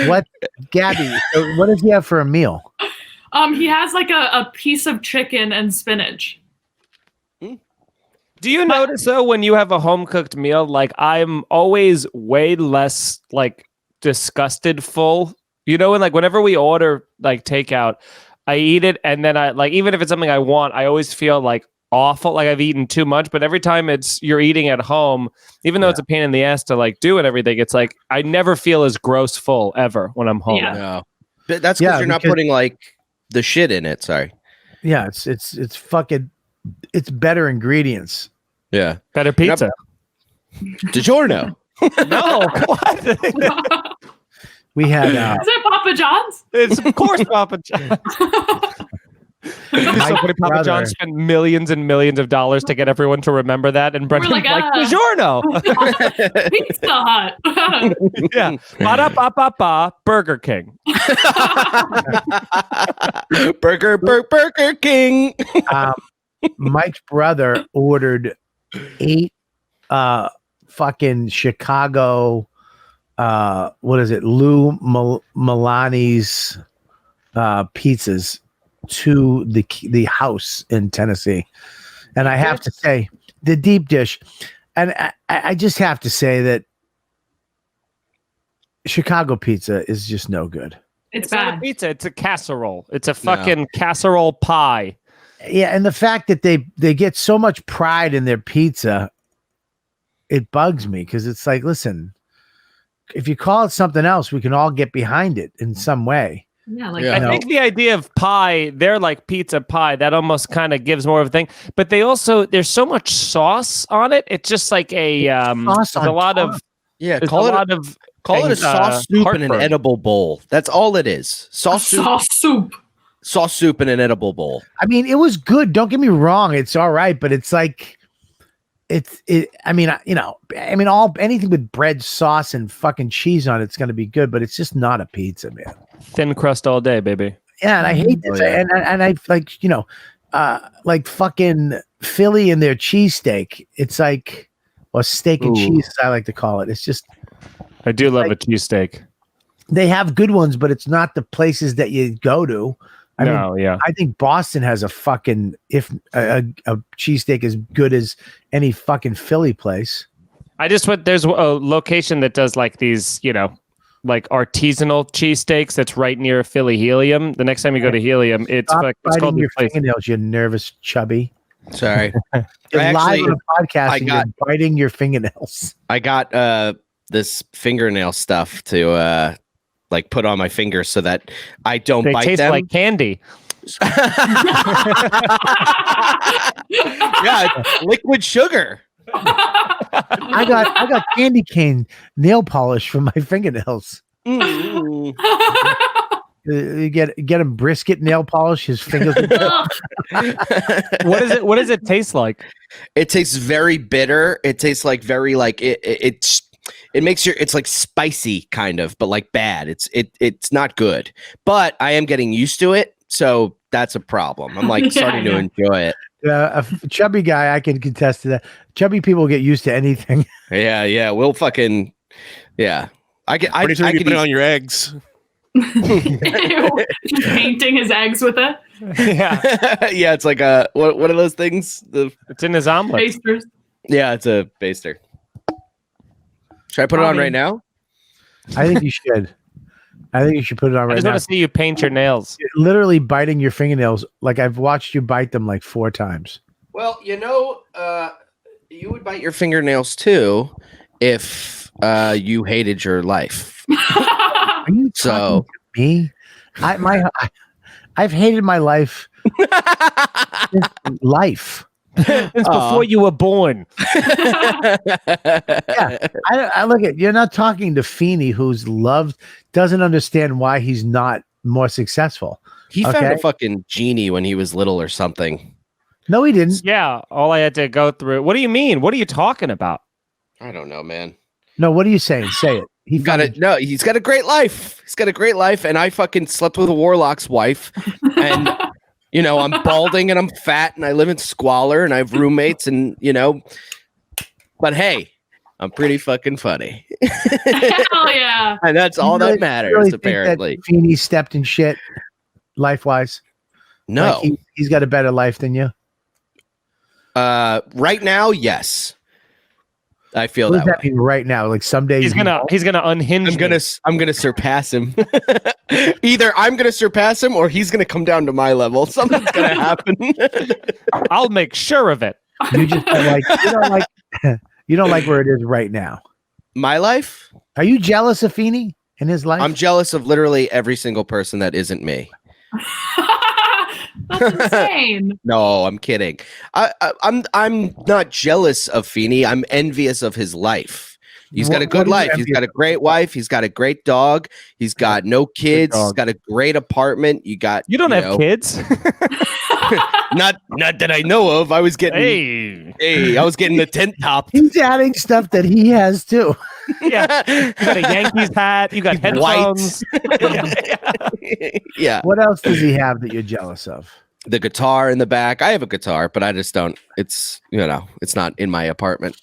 What, Gabby? What does he have for a meal? He has like a piece of chicken and spinach. Do you notice though when you have a home cooked meal, like I'm always way less like disgusted full. You know, and like whenever we order like takeout, I eat it and then I like even if it's something I want, I always feel like awful, like I've eaten too much. But every time you're eating at home, even though it's a pain in the ass to like do and everything, it's like I never feel as gross full ever when I'm home. Yeah. No. But that's because you're not putting like the shit in it. Sorry. Yeah, it's fucking. It's better ingredients. Yeah. Better pizza. DiGiorno. No. What? We had. Is it Papa John's? It's of course Papa John's. Papa John spent millions and millions of dollars to get everyone to remember that, and Brendan's like DiGiorno. Pizza Hut. Yeah. Ba-da-ba-ba-ba, Burger King. Burger King. Mike's brother ordered 8 fucking Chicago what is it, Lou Milani's pizzas to the house in Tennessee. And I have to say, the deep dish, and I just have to say that Chicago pizza is just no good. It's not bad. a pizza, it's a casserole. It's a fucking casserole pie. Yeah, and the fact that they get so much pride in their pizza, it bugs me because it's like, listen, if you call it something else, we can all get behind it in some way. Yeah, like I think the idea of pie, they're like pizza pie. That almost kind of gives more of a thing. But they also, there's so much sauce on it. It's just like a sauce on a lot top. of call it a sauce soup in an heartburn. edible bowl. That's all it is. Sauce soup in an edible bowl. I mean, it was good. Don't get me wrong. It's all right, but it's like, anything with bread, sauce, and fucking cheese on it's going to be good, but it's just not a pizza, man. Thin crust all day, baby. Yeah, and I hate this. And I like, like fucking Philly and their cheesesteak. It's like, or steak and cheese, as I like to call it. It's just. I do love a cheesesteak. They have good ones, but it's not the places that you go to. I think Boston has a fucking a cheesesteak as good as any fucking Philly place. I just went. There's a location that does like these, like artisanal cheesesteaks that's right near Philly Helium. The next time you go to Helium, it's called your fingernails, you nervous chubby. Sorry, You're live on a podcast and you're biting your fingernails. I got this fingernail stuff to like put on my fingers so that I don't bite taste them. Like candy. Yeah, liquid sugar. I got candy cane nail polish for my fingernails. Mm. You get him brisket nail polish. His fingers. What does it taste like? It tastes very bitter. It tastes like very like it makes it's like spicy kind of, but like bad. It's not good. But I am getting used to it, so that's a problem. I'm like starting to enjoy it. A chubby guy, I can contest to that. Chubby people get used to anything. Yeah. We'll fucking I can. Pretty soon you put it on your eggs. Just painting his eggs with it. Yeah, yeah. It's like what are those things? it's in his omelet. Basters. Yeah, it's a baster. Should I put it on right now? I think you should. I think you should put it on I right just now. want to see you paint your nails. You're literally biting your fingernails. Like I've watched you bite them like 4 times. Well, you would bite your fingernails too if you hated your life. Are you So to me? I've hated my life. Life. Since before you were born. Yeah, I look at you're not talking to Feeney, who's loved, doesn't understand why he's not more successful. he found Okay. a fucking genie when he was little or something. No, he didn't. Yeah, all I had to go through. What do you mean? What are you talking about? I don't know, man. No, what are you saying? Say it. He got it. No, he's got a great life. He's got a great life, and I fucking slept with a warlock's wife, and I'm balding and I'm fat and I live in squalor and I have roommates and but hey, I'm pretty fucking funny. Hell yeah. And that's all that matters, really think apparently. that Feeney stepped in shit life wise. No. Like he's got a better life than you. Right now, yes. I feel What does that that way. mean right now? Like someday He's gonna unhinge. I'm gonna surpass him. Either I'm gonna surpass him or he's gonna come down to my level. Something's gonna happen. I'll make sure of it. you just don't like you don't like where it is right now. My life? Are you jealous of Feeney in his life? I'm jealous of literally every single person that isn't me. That's insane. No, I'm kidding. I'm not jealous of Feeney. I'm envious of his life. He's got a good life. He's got a great wife. He's got a great dog. He's got no kids. He's got a great apartment. You don't have kids? not that I know of. I was getting I was getting the tent top. He's adding stuff that he has too. Yeah. You got a Yankees hat. You got headphones. Yeah. What else does he have that you're jealous of? The guitar in the back. I have a guitar, but I just don't. It's it's not in my apartment.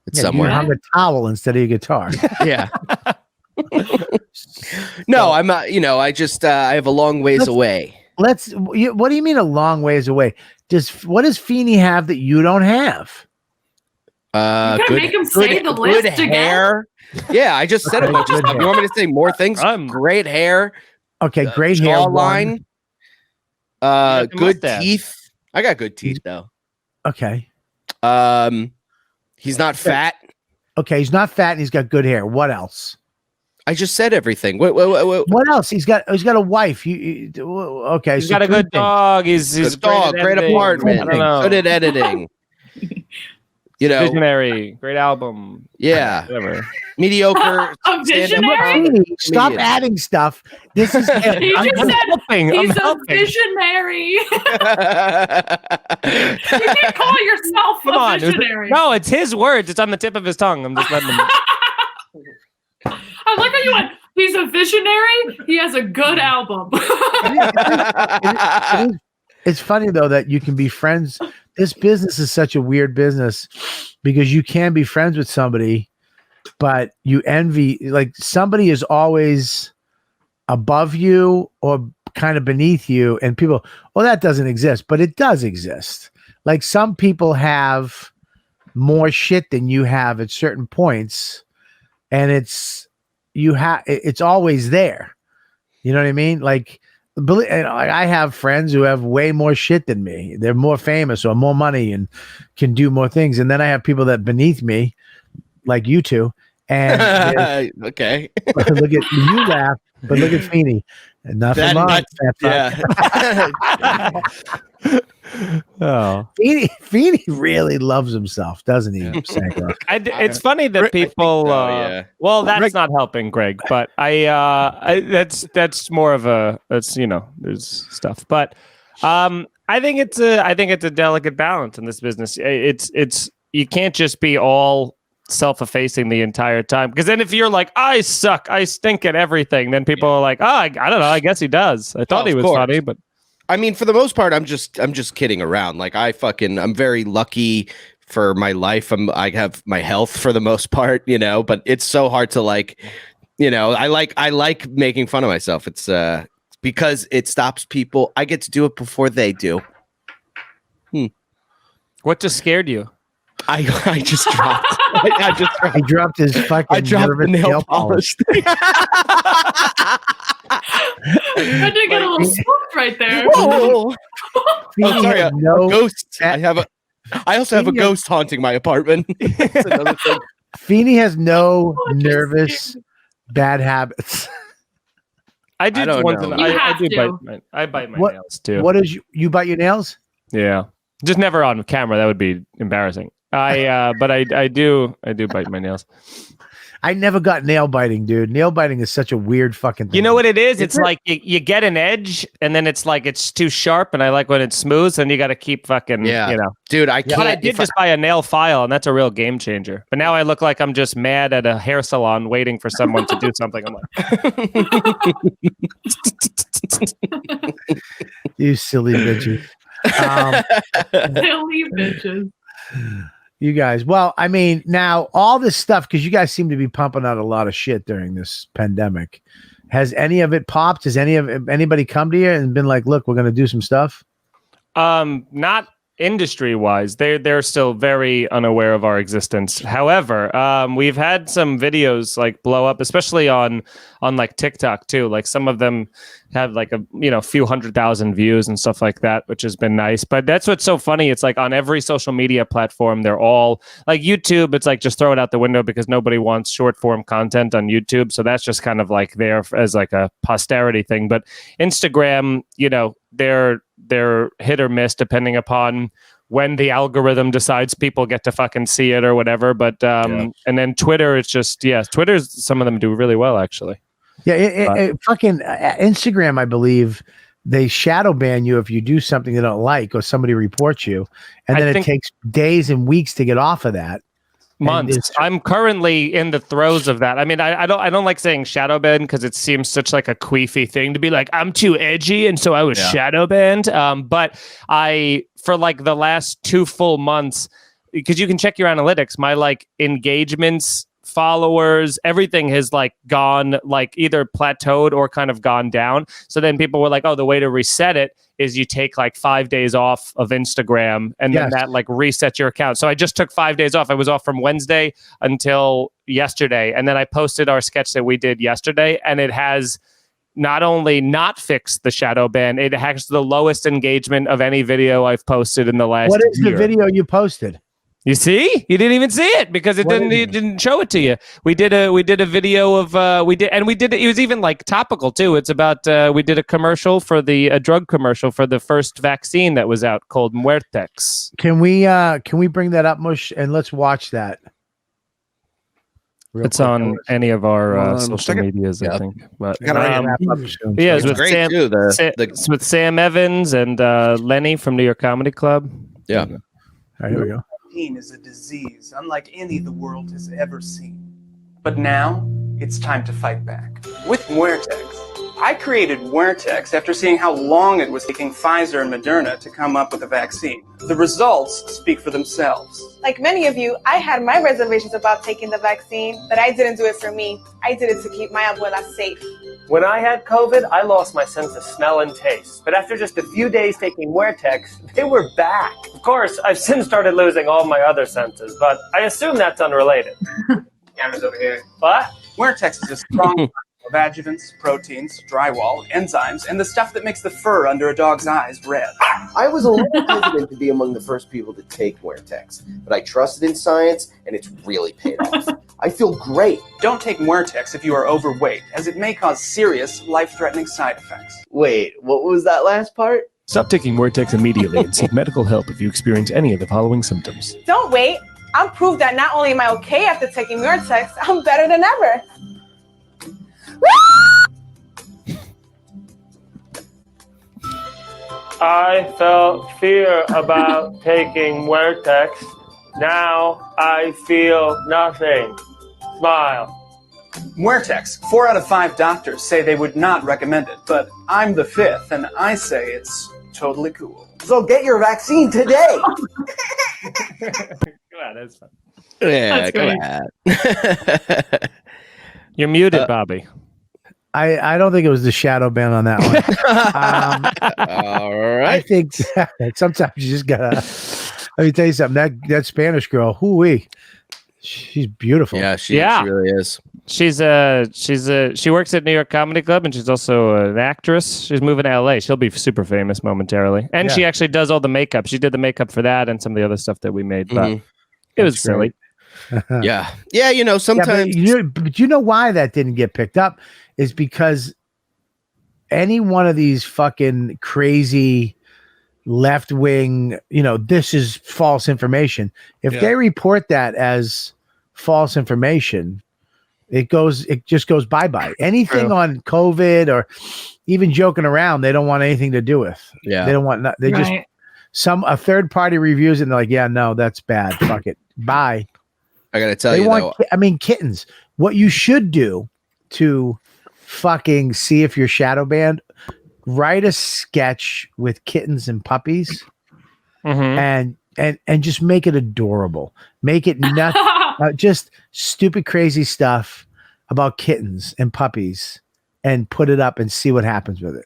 It's somewhere. You hung a towel instead of your guitar. Yeah. No, I'm not. I just I have a long ways away. What do you mean a long ways away? What does Feeney have that you don't have? Make him say the list again? Hair. Yeah, I just said a bunch of stuff. You want me to say more things? Great hair. Okay, great hair. Line. Good mustache. teeth. I got good teeth though. Okay. He's not fat. Okay, he's not fat and he's got good hair. What else? I just said everything. What? What else? He's got a wife. Okay, He's got a good dog. He's good dog. Great apartment. I don't know. Good at editing. Visionary. Great album. Yeah. Whatever. Mediocre. A visionary? Stop adding stuff. This is He just said helping. he's I'm a visionary. You can't call yourself Come a on. visionary. No, it's his words. It's on the tip of his tongue. I'm just letting him. I like how you went, he's a visionary. He has a good album. It's funny though that you can be friends. This business is such a weird business because you can be friends with somebody, but you envy, like somebody is always above you or kind of beneath you, and people, well, that doesn't exist, but it does exist. Like some people have more shit than you have at certain points, and it's always there. You know what I mean? Like, I have friends who have way more shit than me. They're more famous or more money and can do more things. And then I have people that beneath me, like you two. And okay. Look at you laugh, but look at Feeney. Enough of mine. Yeah. Oh. Feeney really loves himself, doesn't he? Sagalow? It's funny that people. yeah. Well, that's not helping, Greg. But that's more of a. That's there's stuff. But I think it's a delicate balance in this business. It's you can't just be all self-effacing the entire time, because then if you're like, I suck, I stink at everything, then people are like, I don't know, I guess he does. I thought he was funny, but I mean, for the most part, I'm just kidding around. Like I'm very lucky for my life. I have my health for the most part, but it's so hard to I like making fun of myself. It's because it stops people. I get to do it before they do. What just scared you? I just dropped. I just dropped. He dropped his fucking. I dropped the nail polish. I did get a little spooked right there. Whoa. Feeney Sorry, had a no ghost. I also have a ghost haunting my apartment. That's another thing. Feeney has no nervous bad habits. I do. I don't once know. in- You I have do to. I bite my What- nails too. What is you bite your nails? Yeah, just never on camera. That would be embarrassing. But I do bite my nails. I never got nail biting, dude. Nail biting is such a weird fucking thing. You know what it is? It's it? like you get an edge, and then it's like it's too sharp, and I like when it's smooth, and you got to keep fucking, Dude, I can't. But I did just buy a nail file, and that's a real game changer. But now I look like I'm just mad at a hair salon waiting for someone to do something. I'm like, You silly bitches. Silly bitches. You guys. Well, I mean, now all this stuff, because you guys seem to be pumping out a lot of shit during this pandemic. Has any of it popped? Has anybody come to you and been like, look, we're going to do some stuff? not industry wise, they're still very unaware of our existence. However, we've had some videos like blow up, especially on like TikTok too. Like some of them have like a few 100,000 views and stuff like that, which has been nice. But that's what's so funny. It's like on every social media platform, they're all like YouTube. It's like just throw it out the window because nobody wants short form content on YouTube. So that's just kind of like there as like a posterity thing. But Instagram, they're hit or miss depending upon when the algorithm decides people get to fucking see it or whatever. But and then Twitter, it's just Twitter's, some of them do really well actually. Yeah, fucking Instagram, I believe they shadow ban you if you do something they don't like or somebody reports you, and then it takes days and weeks to get off of that. Months. I'm currently in the throes of that. I mean, I don't like saying shadow banned because it seems such like a queefy thing to be like, I'm too edgy, and so I was shadow banned. But for like the last 2 full months, because you can check your analytics, my like engagements, followers, everything has like gone like either plateaued or kind of gone down. So then people were like, oh, the way to reset it is you take like 5 days off of Instagram, and then that like resets your account. So I just took 5 days off. I was off from Wednesday until yesterday. And then I posted our sketch that we did yesterday, and it has not only not fixed the shadow ban, it has the lowest engagement of any video I've posted in the last What is year. the video you posted? You see, you didn't even see it because it didn't show it to you. We did a video of it was even like topical too. It's about we did a commercial for a drug commercial for the first vaccine that was out called Muertex. Can we bring that up, Mush, and let's watch that? It's on any of our social medias, I think. But it's with great too. It's with Sam Evans and Lenny from New York Comedy Club. Yeah. All right, here we go. Is a disease unlike any the world has ever seen. But now, it's time to fight back. With Muertex. I created Muertex after seeing how long it was taking Pfizer and Moderna to come up with a vaccine. The results speak for themselves. Like many of you, I had my reservations about taking the vaccine, but I didn't do it for me. I did it to keep my abuela safe. When I had COVID, I lost my sense of smell and taste. But after just a few days taking Muertex, they were back. Of course, I've since started losing all my other senses, but I assume that's unrelated. Cameras over here. What? Muertex is a strong of adjuvants, proteins, drywall, enzymes, and the stuff that makes the fur under a dog's eyes red. I was a little hesitant to be among the first people to take Muertex, but I trusted in science, and it's really paid off. I feel great. Don't take Muertex if you are overweight, as it may cause serious, life-threatening side effects. Wait, what was that last part? Stop taking Vortex immediately and seek medical help if you experience any of the following symptoms. Don't wait. I'm proof that not only am I okay after taking Muretex, I'm better than ever. I felt fear about taking Muretex. Now I feel nothing. Smile. Muretex, 4 out of 5 doctors say they would not recommend it, but I'm the 5th, and I say it's totally cool. So get your vaccine today. Come on, that's fun. Yeah, That's come on. You're muted, Bobby. I don't think it was the shadow ban on that one. All I right. think sometimes you just gotta. Let me tell you something. That Spanish girl, hooey, she's beautiful. Yeah, she really is. She works at New York Comedy Club, and she's also an actress. She's moving to LA. She'll be super famous momentarily. And she actually does all the makeup. She did the makeup for that and some of the other stuff that we made. But it was silly. Yeah. Yeah, you know, sometimes but you know why that didn't get picked up is because any one of these fucking crazy left wing, this is false information. If they report that as false information, it just goes bye-bye. Anything on COVID or even joking around, they don't want anything to do with. Yeah. They don't want, they just, a third party reviews it and they're like, yeah, no, that's bad. Fuck it. Bye. I gotta tell you, though, kittens. What you should do to fucking see if you're shadow banned, write a sketch with kittens and puppies, and just make it adorable. Make it nuts, just stupid, crazy stuff about kittens and puppies, and put it up and see what happens with it.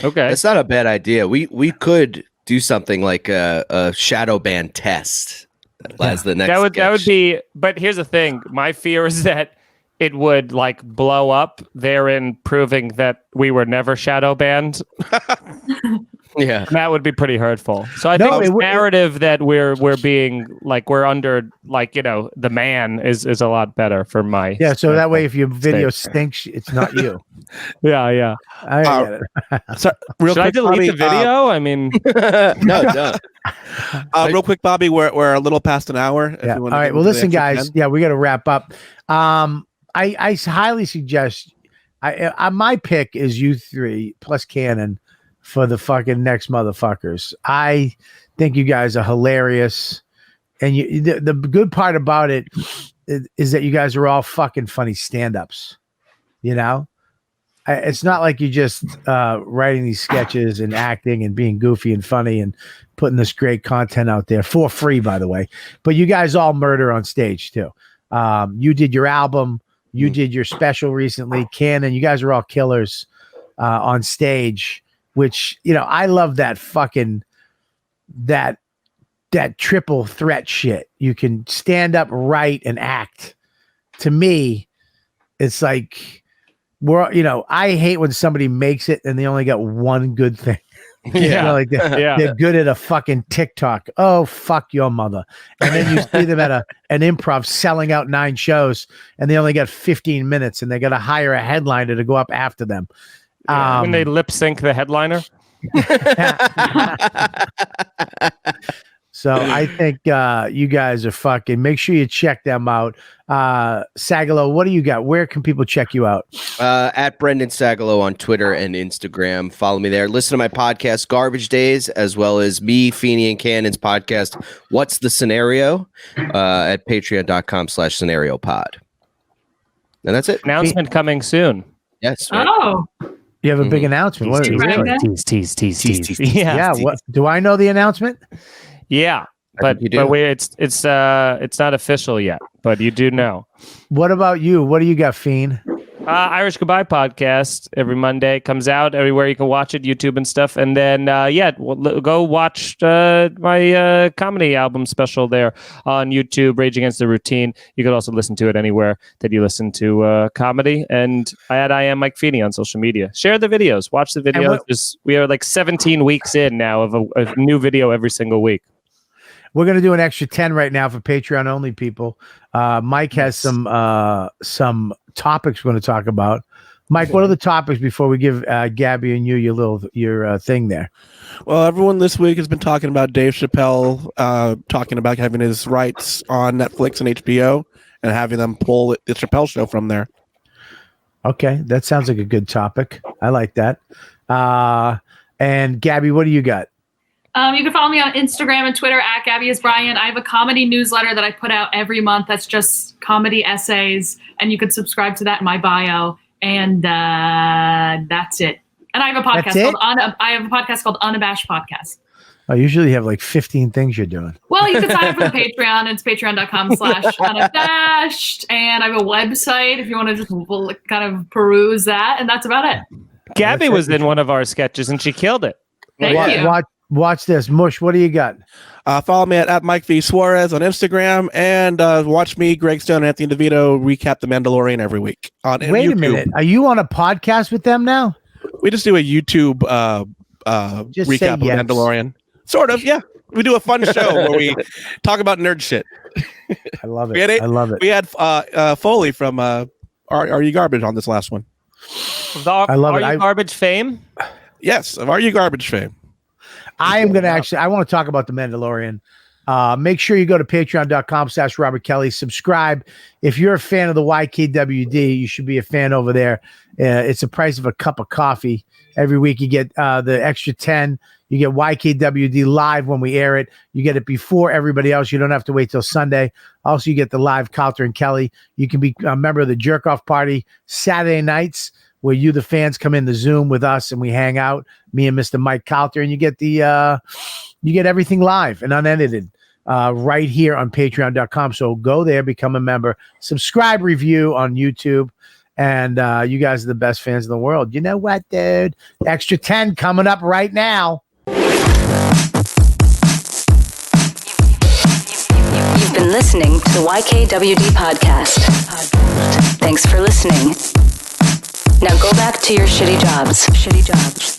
Okay, it's not a bad idea. We could do something like a shadow ban test. As the next that would be, but here's the thing. My fear is that it would like blow up, therein proving that we were never shadow banned. Yeah, that would be pretty hurtful. So I think the narrative that we're being like we're under the man is a lot better for my So that way if your video stinks, it's not you. Yeah. I get it. So, real Should quick, I delete Bobby, the video? I mean, no, don't. Real quick, Bobby, we're a little past an hour. Yeah. All right. Well, listen, guys. Yeah, we got to wrap up. I highly suggest. My pick is you three plus Cannon for the fucking next motherfuckers. I think you guys are hilarious, and the good part about it is that you guys are all fucking funny stand-ups. It's not like you just writing these sketches and acting and being goofy and funny and putting this great content out there for free, by the way. But you guys all murder on stage too. You did your album, you did your special recently, Cannon. You guys are all killers on stage, which I love that fucking that triple threat shit. You can stand up, write, and act. To me, it's like. I hate when somebody makes it and they only got one good thing. They're good at a fucking TikTok. Oh, fuck your mother. And then you see them at an improv selling out 9 shows and they only got 15 minutes and they got to hire a headliner to go up after them. When they lip sync the headliner. So I think you guys are fucking. Make sure you check them out. Sagalow, what do you got? Where can people check you out? At Brendan Sagalow on Twitter and Instagram. Follow me there. Listen to my podcast, Garbage Days, as well as me, Feeney, and Cannon's podcast, What's the Scenario? At patreon.com/scenario pod. And that's it. Announcement coming soon. Yes. Right. Oh. You have a big announcement. What is it? Tease. Yeah. What do I know the announcement? Yeah, but it's not official yet, but you do know. What about you? What do you got, Fiend? Irish Goodbye podcast every Monday comes out everywhere you can watch it, YouTube and stuff. And then go watch my comedy album special there on YouTube, Rage Against the Routine. You can also listen to it anywhere that you listen to comedy. And I am Mike Feeney on social media. Share the videos, watch the videos. We are like 17 weeks in now of a new video every single week. We're going to do an extra 10 right now for Patreon only people. Mike has some topics we're going to talk about. Mike, what are the topics before we give Gabby and you your thing there? Well, everyone this week has been talking about Dave Chappelle talking about having his rights on Netflix and HBO and having them pull the Chappelle show from there. Okay, that sounds like a good topic. I like that. And Gabby, what do you got? You can follow me on Instagram and Twitter at Gabby is Brian. I have a comedy newsletter that I put out every month. That's just comedy essays, and you can subscribe to that in my bio. And that's it. And I have a podcast called Unabashed Podcast. I usually have like 15 things you're doing. Well, you can sign up for the Patreon. It's patreon.com/unabashed. And I have a website if you want to just kind of peruse that. And that's about it. Gabby was in one of our sketches and she killed it. Thank you. Watch this. Mush, what do you got? Follow me at Mike V. Suarez on Instagram and watch me, Greg Stone, and Anthony DeVito recap The Mandalorian every week on Wait YouTube. a minute. Are you on a podcast with them now? We just do a YouTube recap of Mandalorian. Sort of, yeah. We do a fun show where we talk about nerd shit. I love it. I love it. We had Foley from Are You Garbage on this last one. I love it. Are You Garbage fame? Yes, of Are You Garbage fame. I am going to I want to talk about The Mandalorian. Make sure you go to patreon.com/Robert Kelly. Subscribe. If you're a fan of the YKWD, you should be a fan over there. It's the price of a cup of coffee. Every week you get the extra 10. You get YKWD live when we air it. You get it before everybody else. You don't have to wait till Sunday. Also, you get the live Calter and Kelly. You can be a member of the Jerk Off Party Saturday nights, where you, the fans, come in the Zoom with us and we hang out, me and Mr. Mike Calter, and you get you get everything live and unedited right here on patreon.com. So go there, become a member, subscribe, review on YouTube, and you guys are the best fans in the world. You know what, dude? Extra 10 coming up right now. You've been listening to the YKWD podcast. Thanks for listening. Now go back to your shitty jobs.